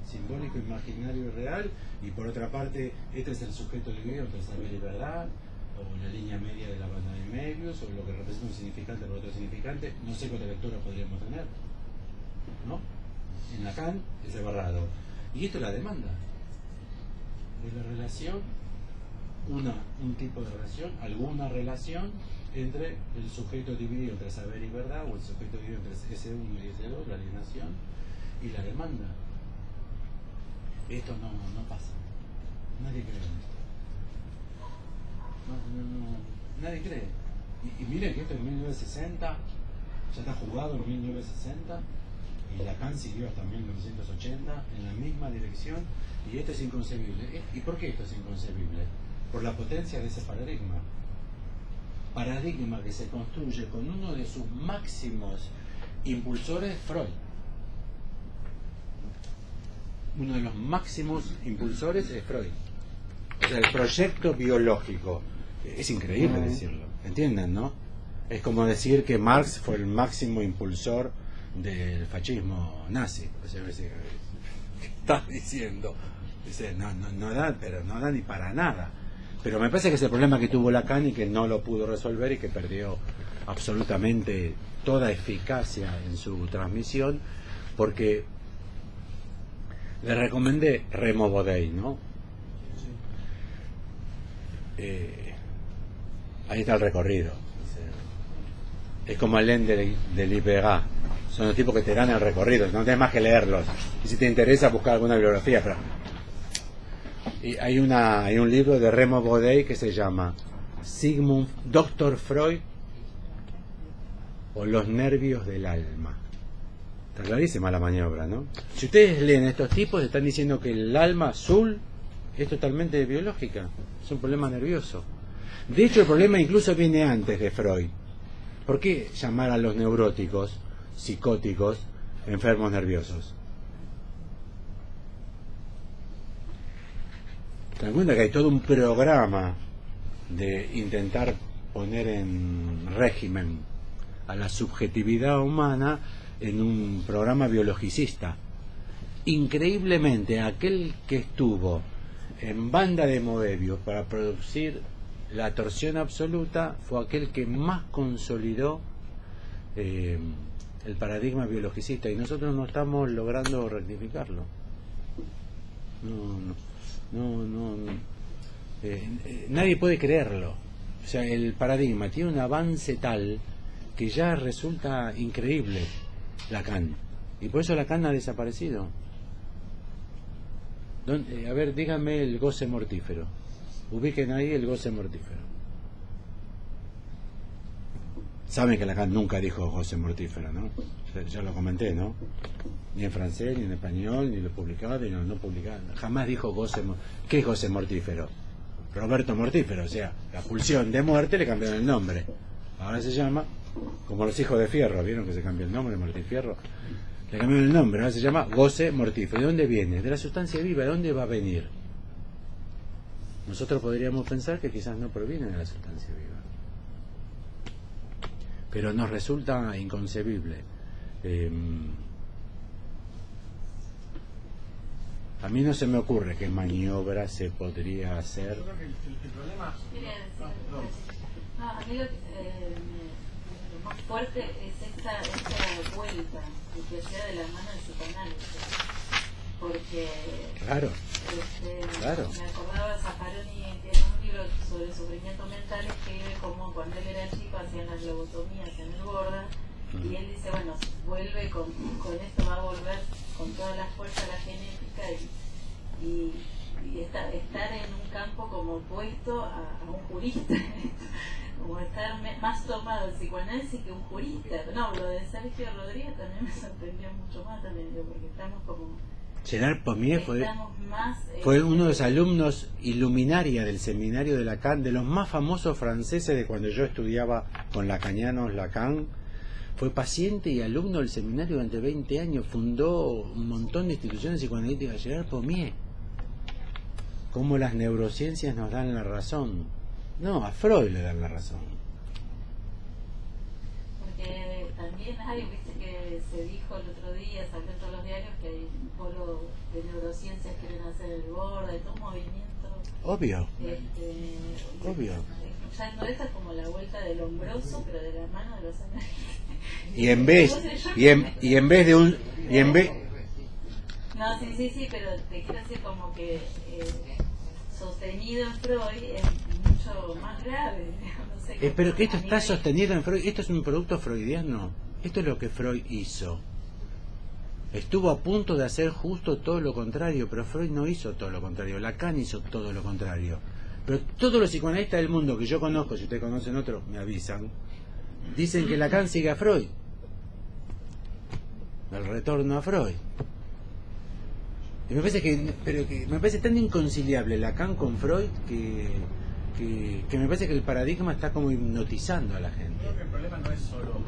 simbólico, imaginario y real, y por otra parte, este es el sujeto del video entre saber y verdad, o la línea media de la banda de medios, o lo que representa un significante por otro significante. No sé cuánta lectura podríamos tener, ¿no? En Lacan, ese barrado. Y esto es la demanda de la relación, un tipo de relación, alguna relación entre el sujeto dividido entre saber y verdad, o el sujeto dividido entre S1 y S2, la alienación, y la demanda. Esto no pasa. Nadie cree en esto. Nadie cree. Y miren que esto en 1960 ya está jugado en 1960, y Lacan siguió hasta 1980 en la misma dirección, y esto es inconcebible. ¿Y por qué esto es inconcebible? Por la potencia de ese paradigma que se construye con uno de sus máximos impulsores, Freud. Uno de los máximos impulsores es Freud. O sea, el proyecto biológico. Es increíble decirlo, ¿entienden, no? Es como decir que Marx fue el máximo impulsor del fascismo nazi. O sea, ¿qué estás diciendo? Dice, no da, pero no da ni para nada. Pero me parece que es el problema que tuvo Lacan y que no lo pudo resolver y que perdió absolutamente toda eficacia en su transmisión, porque le recomendé Remo Bodei, ¿no? Ahí está el recorrido. Es como el Len de Libera. Son los tipos que te dan el recorrido, no tienes más que leerlos. Y si te interesa, buscar alguna bibliografía. Pero... Y hay un libro de Remo Bodei que se llama Dr. Freud o los nervios del alma. Está clarísima la maniobra, ¿no? Si ustedes leen estos tipos, están diciendo que el alma azul es totalmente biológica, es un problema nervioso. De hecho, el problema incluso viene antes de Freud. ¿Por qué llamar a los neuróticos, psicóticos, enfermos nerviosos? ¿Te das cuenta que hay todo un programa de intentar poner en régimen a la subjetividad humana en un programa biologicista? Increíblemente, aquel que estuvo en banda de Moebius para producir la torsión absoluta fue aquel que más consolidó el paradigma biologicista, y nosotros no estamos logrando rectificarlo. Nadie puede creerlo. O sea, el paradigma tiene un avance tal que ya resulta increíble Lacan, y por eso Lacan ha desaparecido. A ver, díganme el goce mortífero. Ubiquen ahí el goce mortífero. Saben que Lacan nunca dijo goce mortífero, ¿no? Ya lo comenté, ¿no? Ni en francés, ni en español, ni lo publicaba, ni lo no publicaba. Jamás dijo goce mortífero. ¿Qué es goce mortífero? Roberto Mortífero, o sea, la pulsión de muerte le cambiaron el nombre. Ahora se llama, como los hijos de Fierro, ¿vieron que se cambió el nombre, Mortifierro? Le cambiaron el nombre, ahora se llama goce mortífero. ¿De dónde viene? De la sustancia viva. ¿De dónde va a venir? Nosotros podríamos pensar que quizás no proviene de la sustancia viva, pero nos resulta inconcebible. A mí no se me ocurre qué maniobra se podría hacer. Yo creo que el problema... A mí lo más fuerte es esta vuelta que sea de la mano del psicoanálisis, porque claro. Me acordaba Zaffaroni en un libro sobre sufrimiento mental, escribe como cuando él era chico hacían las lobotomías en el Borda, y él dice, bueno, vuelve con esto, va a volver con toda la fuerza la genética y estar en un campo como opuesto a un jurista, como estar más tomado el psicoanálisis que un jurista. No, lo de Sergio Rodríguez también me sorprendió mucho más también, porque estamos como... Gerard Pommier fue uno de los alumnos iluminaria del seminario de Lacan, de los más famosos franceses de cuando yo estudiaba con lacanianos Lacan. Fue paciente y alumno del seminario durante 20 años, fundó un montón de instituciones psicoanalíticas. Gerard Pommier. ¿Cómo las neurociencias nos dan la razón? No, a Freud le dan la razón. Porque también hay, viste que se dijo el otro día, salió en todos los diarios, que hay un polo de neurociencias que quieren hacer el Borda, y todo un movimiento. Obvio. Obvio. Escuchando esto es como la vuelta del hombroso, pero de la mano de los analistas. Y en vez de un... No, sí, pero te quiero decir como que sostenido en Freud es mucho más grave. No sé, pero que esto está sostenido en Freud, esto es un producto freudiano. Esto es lo que Freud hizo. Estuvo a punto de hacer justo todo lo contrario, pero Freud no hizo todo lo contrario. Lacan hizo todo lo contrario. Pero todos los psicoanalistas del mundo que yo conozco, si ustedes conocen otros, me avisan, dicen que Lacan sigue a Freud. El retorno a Freud. Y me parece tan inconciliable Lacan con Freud que me parece que el paradigma está como hipnotizando a la gente. Creo que el problema no es solo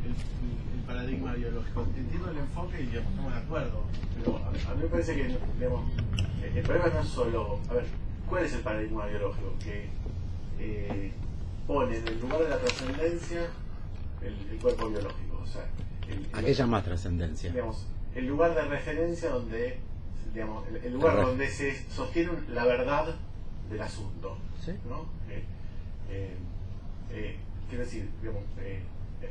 el paradigma biológico. Entiendo el enfoque y estamos de acuerdo, pero a mí me parece que el problema no es solo... A ver, ¿cuál es el paradigma biológico? Que pone en el lugar de la trascendencia el cuerpo biológico. O sea, ¿a qué llamas trascendencia? Digamos, el lugar de referencia donde... Digamos, el lugar donde se sostiene la verdad del asunto, ¿sí? ¿no? Quiero decir, digamos,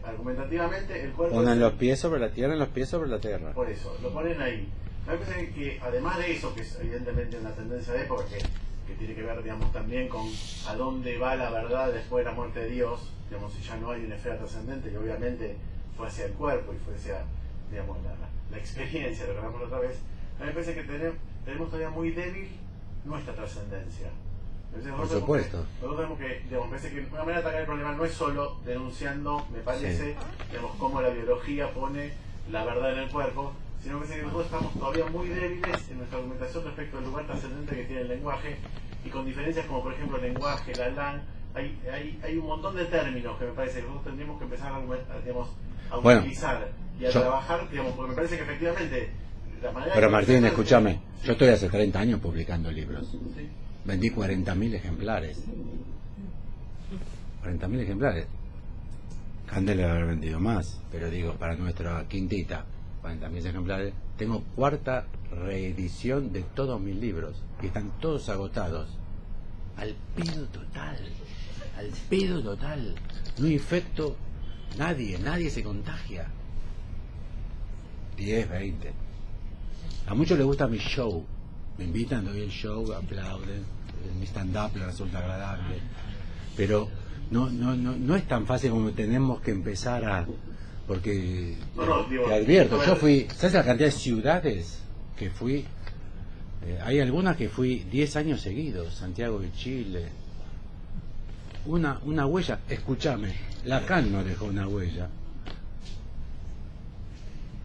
argumentativamente el cuerpo... Ponen los pies sobre la tierra, los pies sobre la tierra. Por eso, lo ponen ahí. A mí me parece que además de eso, que es evidentemente una tendencia de época, que tiene que ver, digamos, también con a dónde va la verdad después de la muerte de Dios, digamos, si ya no hay una esfera trascendente, que obviamente fue hacia el cuerpo y fue hacia, digamos, la experiencia, lo que hablamos la otra vez, a mí me parece que tenemos todavía muy débil nuestra trascendencia. Por supuesto. Nosotros tenemos que, digamos, me parece que una manera de atacar el problema no es solo denunciando, me parece, digamos, cómo la biología pone la verdad en el cuerpo, sino que nosotros estamos todavía muy débiles en nuestra argumentación respecto al lugar trascendente que tiene el lenguaje, y con diferencias como por ejemplo el lenguaje, la LAN, hay un montón de términos que me parece que nosotros tendríamos que empezar a utilizar y a trabajar, digamos, porque me parece que efectivamente la manera... Pero Martín, escúchame, yo estoy hace 30 años publicando libros. Sí. Vendí 40.000 ejemplares. 40.000 ejemplares. Candel debe haber vendido más, pero digo, para nuestra quintita, 40.000 ejemplares. Tengo 4ª reedición de todos mis libros y están todos agotados. Al pedo total. Al pedo total. No infecto nadie se contagia. 10, 20. A muchos les gusta mi show. Me invitan, doy el show, aplauden. Mi stand-up les resulta agradable. Pero no es tan fácil como tenemos que empezar a... Porque te advierto, yo fui... ¿Sabes la cantidad de ciudades que fui? Hay algunas que fui 10 años seguidos. Santiago de Chile. Una huella. Escúchame, Lacan no dejó una huella.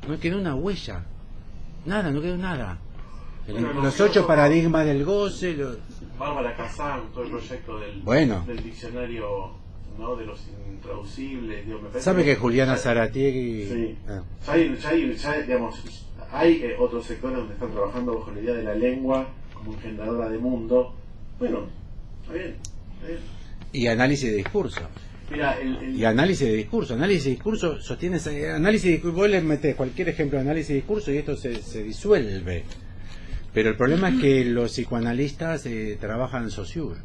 No quedó una huella. Nada, no quedó nada. Los 8 paradigmas del goce. Bárbara Kazan, todo el proyecto del diccionario, ¿no?, de los intraducibles. ¿Sabe que Juliana Zaratiegui? Sí. Ya, digamos, hay otros sectores donde están trabajando bajo la idea de la lengua como generadora de mundo. Bueno, está bien. Y análisis de discurso. Mira, y análisis de discurso sostiene análisis de discurso. Vos le metés cualquier ejemplo de análisis de discurso y esto se disuelve. Pero el problema es que los psicoanalistas trabajan en Saussure.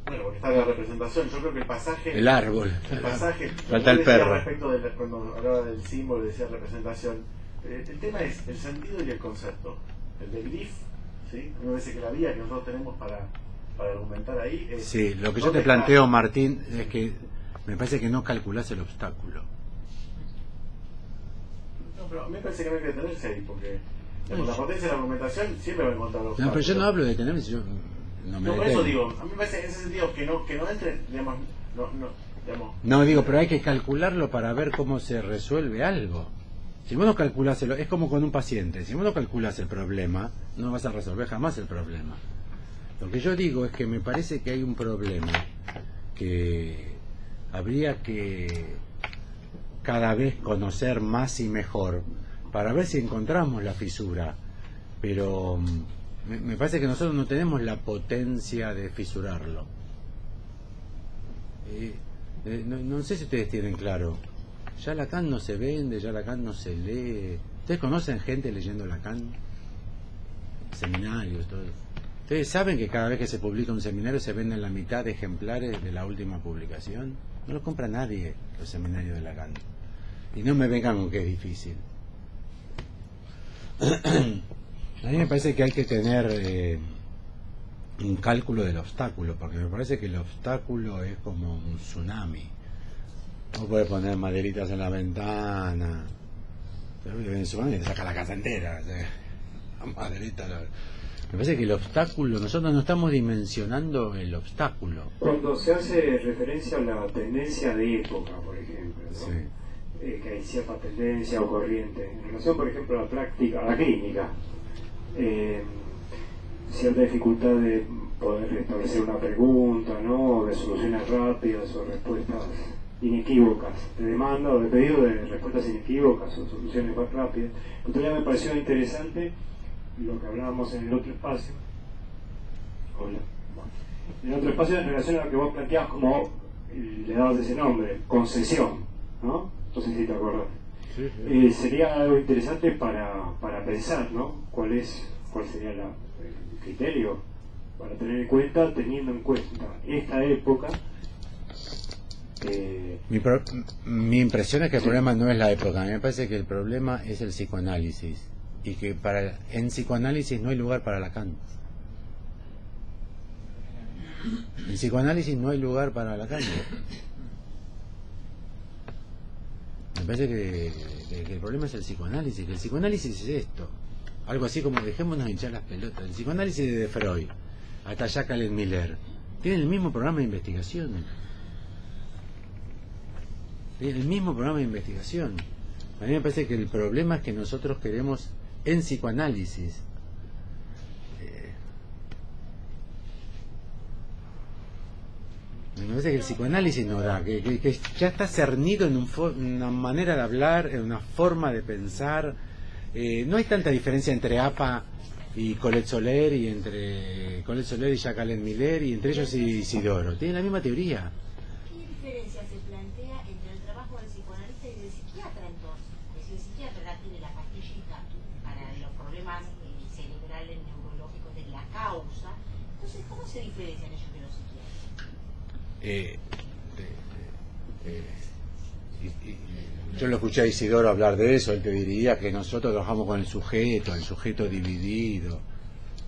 Bueno, porque está la representación. Yo creo que el pasaje... El árbol. El pasaje... Falta el perro. Respecto de cuando hablaba del símbolo, decía representación. El tema es el sentido y el concepto. El del grif, ¿sí? Me parece que la vía que nosotros tenemos para argumentar ahí es... Sí, lo que yo te planteo, Martín, es que me parece que no calculás el obstáculo. No, pero a mí me parece que no hay que detenerse ahí, porque... la potencia de la argumentación siempre va a encontrar los obstáculos. No, pero yo no hablo de detenerse, yo no me detengo. Por eso digo, a mí me parece en ese sentido que no entre, digamos, No, digo, pero hay que calcularlo para ver cómo se resuelve algo. Si vos no calculás, es como con un paciente, si vos no calculás el problema, no vas a resolver jamás el problema. Lo que yo digo es que me parece que hay un problema que habría que cada vez conocer más y mejor para ver si encontramos la fisura, pero me parece que nosotros no tenemos la potencia de fisurarlo. No sé si ustedes tienen claro, ya Lacan no se vende, ya Lacan no se lee. ¿Ustedes conocen gente leyendo Lacan? Seminarios, todo. ¿Ustedes saben que cada vez que se publica un seminario se venden la mitad de ejemplares de la última publicación? No lo compra nadie los seminarios de Lacan. Y no me vengan con que es difícil. A mí me parece que hay que tener un cálculo del obstáculo, porque me parece que el obstáculo es como un tsunami. No puedes poner maderitas en la ventana, pero viene un tsunami y te saca la casa entera. La maderita. Me parece que el obstáculo, nosotros no estamos dimensionando el obstáculo. Cuando se hace referencia a la tendencia de época, por ejemplo, ¿no? Sí. Que hay cierta tendencia o corriente en relación, por ejemplo, a la práctica, a la clínica, cierta dificultad de poder establecer una pregunta, ¿no?, de soluciones rápidas o respuestas inequívocas de demanda o de pedido de respuestas inequívocas o soluciones más rápidas. Entonces me pareció interesante lo que hablábamos en el otro espacio. Hola. Bueno, en el otro espacio en relación a lo que vos planteabas, como le dabas ese nombre, concesión, ¿no? No sé si te acordás. Sí, sí. Sería algo interesante para pensar, ¿no? ¿Cuál sería el criterio para tener en cuenta, teniendo en cuenta esta época Mi impresión es que el problema no es la época. A mí me parece que el problema es el psicoanálisis. Y que en psicoanálisis no hay lugar para Lacan. En psicoanálisis no hay lugar para Lacan. Me parece que el problema es el psicoanálisis. Que el psicoanálisis es esto. Algo así como dejémonos hinchar las pelotas. El psicoanálisis de Freud hasta Jacques Alain Miller tienen el mismo programa de investigación. Tienen el mismo programa de investigación. A mí me parece que el problema es que nosotros queremos en psicoanálisis me parece que el psicoanálisis no da, que ya está cernido en una manera de hablar, en una forma de pensar. No hay tanta diferencia entre APA y Colette Soler, y entre Colette Soler y Jacques Alain Miller, y entre ellos y Isidoro. Tienen la misma teoría. ¿Qué diferencia se plantea entre el trabajo del psicoanalista y del psiquiatra entonces? Porque si el psiquiatra tiene la pastillita para los problemas cerebrales, neurológicos de la causa, entonces ¿cómo se diferencian ellos de los psiquiatras? Yo lo escuché a Isidoro hablar de eso. Él te diría que nosotros trabajamos con el sujeto dividido.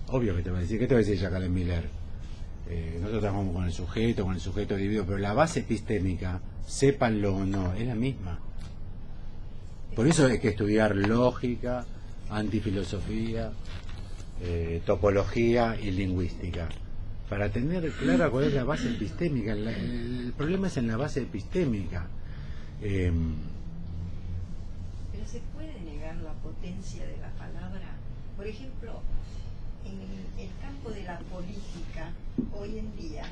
Obvio que te va a decir, ¿qué te va a decir Jacques Alain Miller? Nosotros trabajamos con el sujeto dividido, pero la base epistémica, sépanlo o no, es la misma. Por eso hay que estudiar lógica, antifilosofía, topología y lingüística, para tener clara cuál es la base epistémica. El problema es en la base epistémica. Pero se puede negar la potencia de la palabra. Por ejemplo, en el campo de la política, hoy en día,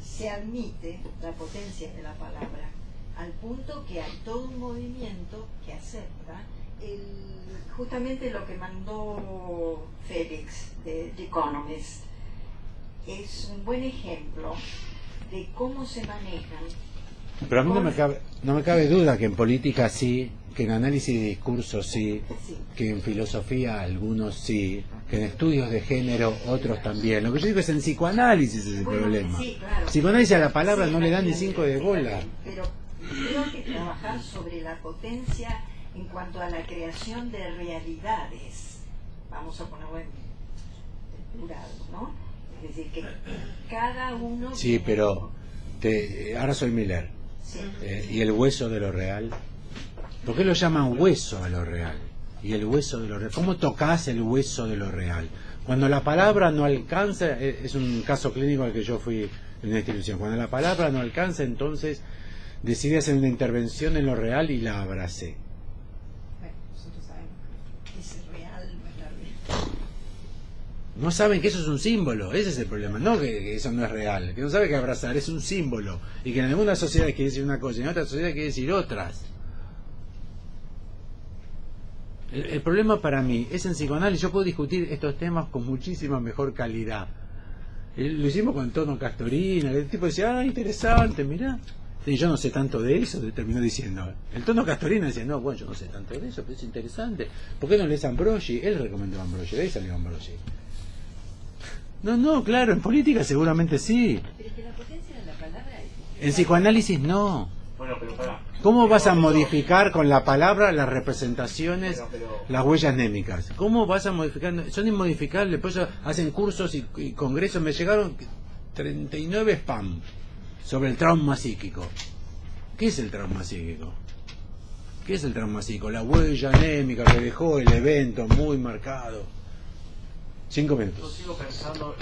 se admite la potencia de la palabra, al punto que hay todo un movimiento que acepta justamente lo que mandó Félix de The Economist. Es un buen ejemplo de cómo se manejan. Pero a mí no me cabe duda que en política sí, que en análisis de discurso sí, que en filosofía algunos sí, que en estudios de género otros también. Lo que yo digo es en psicoanálisis es el problema. Sí, claro. Psicoanálisis a la palabra no le dan ni 5 de bola. Pero creo que trabajar sobre la potencia en cuanto a la creación de realidades, vamos a ponerlo en plural, ¿no? Es decir, que cada uno... Sí, pero ahora soy Miller. Sí. ¿Y el hueso de lo real? ¿Por qué lo llaman hueso a lo real? ¿Y el hueso de lo real? ¿Cómo tocas el hueso de lo real? Cuando la palabra no alcanza, es un caso clínico al que yo fui en una institución, cuando la palabra no alcanza, entonces decidí hacer una intervención en lo real y la abracé. Bueno, nosotros sabemos que es real, no es la realidad. No saben que eso es un símbolo, ese es el problema, no que eso no es real, que no sabe que abrazar es un símbolo, y que en algunas sociedades quiere decir una cosa y en otras sociedades quiere decir otras. El problema para mí es en psicoanálisis. Yo puedo discutir estos temas con muchísima mejor calidad. Lo hicimos con Tono Castorina, el tipo decía, interesante, mirá. Y yo no sé tanto de eso, terminó diciendo. El Tono Castorina decía, no, bueno, yo no sé tanto de eso, pero es interesante. ¿Por qué no lees Ambrogi? Él recomendó a Ambrogi, de ahí salió Ambrogi. No, claro, en política seguramente sí. Pero es que la potencia de la palabra es... En psicoanálisis no. Bueno, pero pará. ¿Cómo vas a modificar con la palabra las representaciones, las huellas némicas? ¿Cómo vas a modificar? Son inmodificables, por eso hacen cursos y congresos. Me llegaron 39 spam sobre el trauma psíquico. ¿Qué es el trauma psíquico? ¿Qué es el trauma psíquico? La huella anémica que dejó el evento muy marcado. 5 minutos. Yo sigo pensando,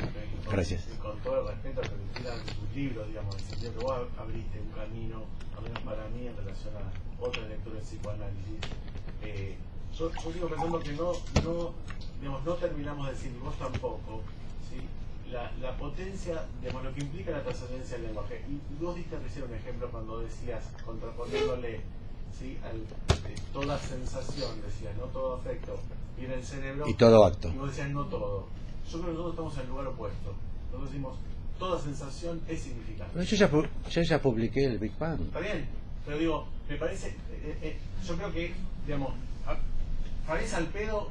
Gracias. con todo el respeto a lo que quieran de tus libros, digamos, en el sentido que vos abriste un camino, al menos para mí, en relación a otra lectura de psicoanálisis. Yo sigo pensando que no terminamos de decir, y vos tampoco, ¿sí? La potencia, digamos, lo que implica la trascendencia del lenguaje. Y vos diste recién un ejemplo cuando decías, contraponiéndole, ¿sí? Toda sensación, decías, no todo afecto, viene el cerebro. Y todo acto. Y vos decías, no todo. Yo creo que nosotros estamos en el lugar opuesto. Nosotros decimos, toda sensación es significante. Pero yo ya publiqué el Big Bang. Está bien, pero digo, me parece, yo creo que, digamos, parece al pedo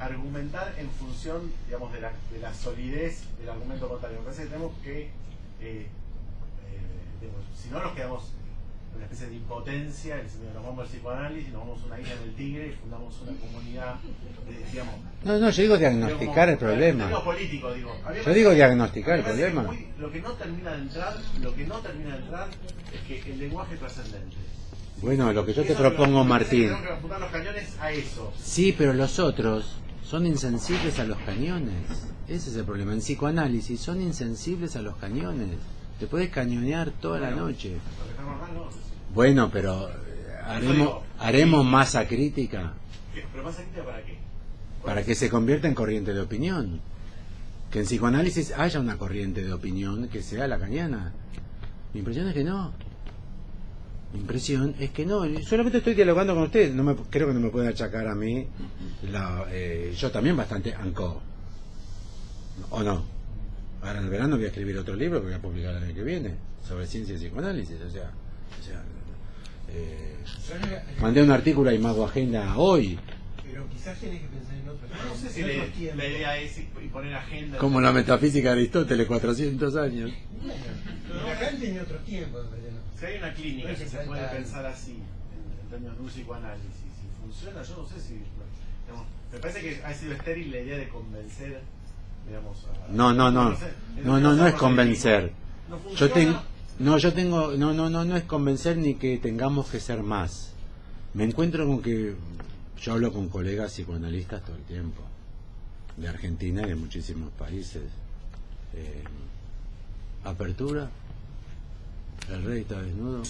argumentar en función, digamos, de la solidez del argumento contrario. Me parece que tenemos que digamos, si no nos quedamos en una especie de impotencia, nos vamos al psicoanálisis, nos vamos a una isla en el Tigre y fundamos una comunidad, digamos... No, yo digo diagnosticar el problema. Político, digo. Yo digo diagnosticar el problema. Lo que no termina de entrar es que el lenguaje es trascendente. Bueno, lo que yo te propongo, Martín. Tenemos que apuntar los cañones a eso. Sí, pero los otros son insensibles a los cañones. Ese es el problema. En psicoanálisis son insensibles a los cañones. Te puedes cañonear toda la noche. Bueno, pero haremos masa crítica. ¿Pero masa crítica para qué? Para que se convierta en corriente de opinión. Que en psicoanálisis haya una corriente de opinión que sea la cañana. Mi impresión es que no. Mi impresión es que no. Solamente estoy dialogando con ustedes. Creo que no me pueden achacar a mí. Yo también bastante ANCO. ¿O no? Ahora en el verano voy a escribir otro libro que voy a publicar el año que viene sobre ciencia y psicoanálisis. Mandé un artículo a Imago Agenda hoy. Pero quizás tenés que pensar en otro. No sé si la idea es poner agenda. Como la metafísica de Aristóteles, 400 años. Pero acá tenía otro tiempo. Si hay una clínica que se puede pensar así, en términos de un psicoanálisis, si funciona, yo no sé si... Digamos, me parece que ha sido estéril la idea de convencer, digamos... No es convencer. No es convencer ni que tengamos que ser más. Me encuentro con que yo hablo con colegas psicoanalistas todo el tiempo, de Argentina y de muchísimos países. Apertura, el rey está desnudo, no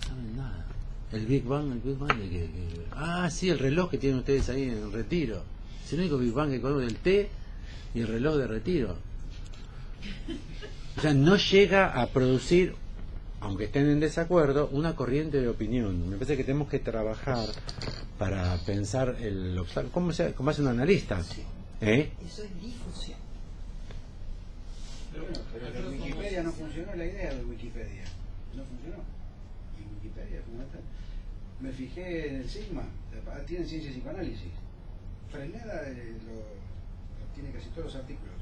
saben nada. El Big Bang de que sí, el reloj que tienen ustedes ahí en el Retiro. Es el único Big Bang que conozco, el té y el reloj de Retiro. O sea, no llega a producir, aunque estén en desacuerdo, una corriente de opinión. Me parece que tenemos que trabajar para pensar el obstáculo. ¿Cómo hace un analista? Eso es difusión. Pero bueno, pero en Wikipedia no funcionó la idea de Wikipedia. No funcionó. Y Wikipedia fundamental. Me fijé en el Sigma. Tienen ciencia y psicoanálisis. Freneda tiene casi todos los artículos.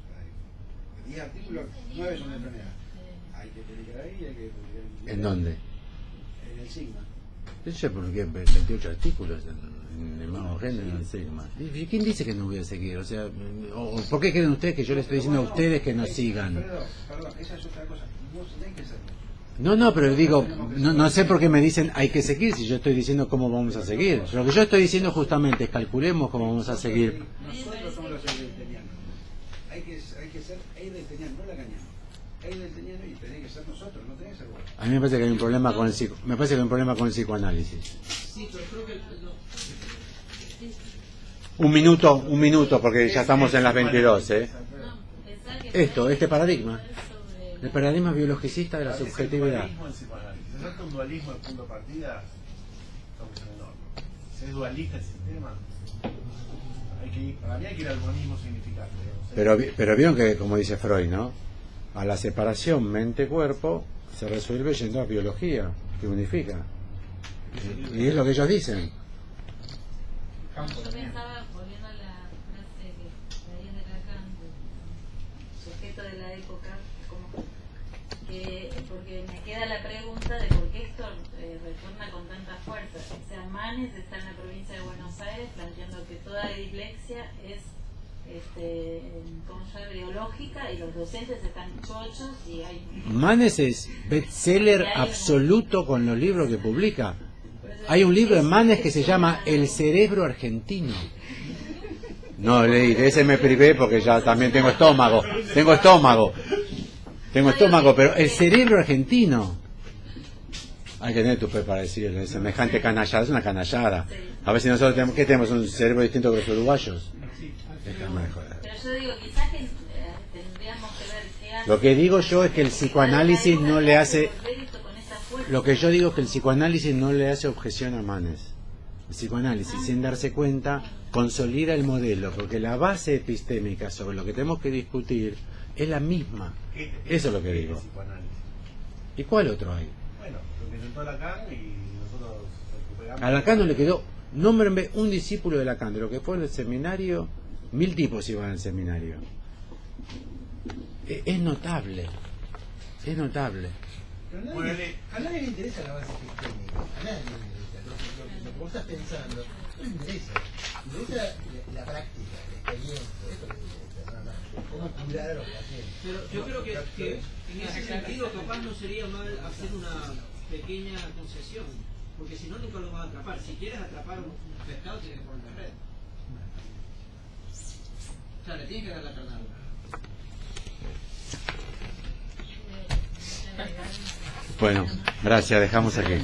10 artículos, 9 son de Freneda. Hay que publicar ahí, hay que publicar ¿En dónde? En el Sigma. Yo publiqué 28 artículos en el Mago Agenda y en el Sigma. ¿Quién dice que no voy a seguir? O sea, ¿por qué creen ustedes que yo les estoy diciendo a ustedes que no sigan? Perdón, esa es otra cosa. Vos tenés que hacerlo. No, pero digo, no sé por qué me dicen hay que seguir si yo estoy diciendo cómo vamos a seguir. Lo que yo estoy diciendo justamente es calculemos cómo vamos a seguir. Nosotros somos los eidelianianos. Hay que ser eidelianiano, no la cañana. Eidelianiano y tenés que ser nosotros, no tenés que ser vos. A mí me parece que hay un problema con el psicoanálisis. Sí, pero creo que Un minuto, porque ya estamos en las 22, este paradigma. El paradigma biologicista de la subjetividad. Si trata un dualismo de punto de partida, estamos en enorme. Si es dualista el sistema, para mí hay que ir al monismo significante. Pero vieron que, como dice Freud, ¿no? A la separación mente-cuerpo se resuelve yendo a biología, que unifica. Y es lo que ellos dicen. Yo pensaba, volviendo a la frase que ahí de Lacan, sujeto de la época, porque me queda la pregunta de por qué esto retorna con tanta fuerza. O sea, Manes está en la provincia de Buenos Aires planteando que toda dislexia es biológica y los docentes están chochos y hay... Manes es bestseller absoluto con los libros que publica. Hay un libro de Manes que se llama El cerebro argentino. No leí, de ese me privé porque ya también tengo estómago, pero el cerebro argentino. Hay que tener tu fe para decirle, semejante canallada, es una canallada. A ver si nosotros tenemos un cerebro distinto que los uruguayos. Pero yo digo, quizás que tendríamos que ver qué hace. Lo que digo yo es que el psicoanálisis no le hace... Lo que yo digo es que el psicoanálisis no le hace objeción a Manes. El psicoanálisis, sin darse cuenta, consolida el modelo, porque la base epistémica sobre lo que tenemos que discutir es la misma. Eso es lo que digo. ¿Y cuál otro hay? Bueno, lo que intentó Lacan y nosotros recuperamos. A Lacan no le quedó, nómbrenme un discípulo de Lacan, de lo que fue en el seminario, 1000 tipos iban al seminario. Es notable. Es notable. Pero a nadie le interesa la base técnica, a nadie le interesa. Lo que vos estás pensando no le interesa. Le interesa la práctica, la experiencia, eso le interesa, nada más. Cómo curar a los pacientes. Pero yo creo que en ese sentido capaz no sería mal hacer una pequeña concesión, porque si no nunca lo vas a atrapar. Si quieres atrapar un pescado tienes que poner la red. O sea, le tienes que dar la carnada. Bueno, gracias, dejamos aquí.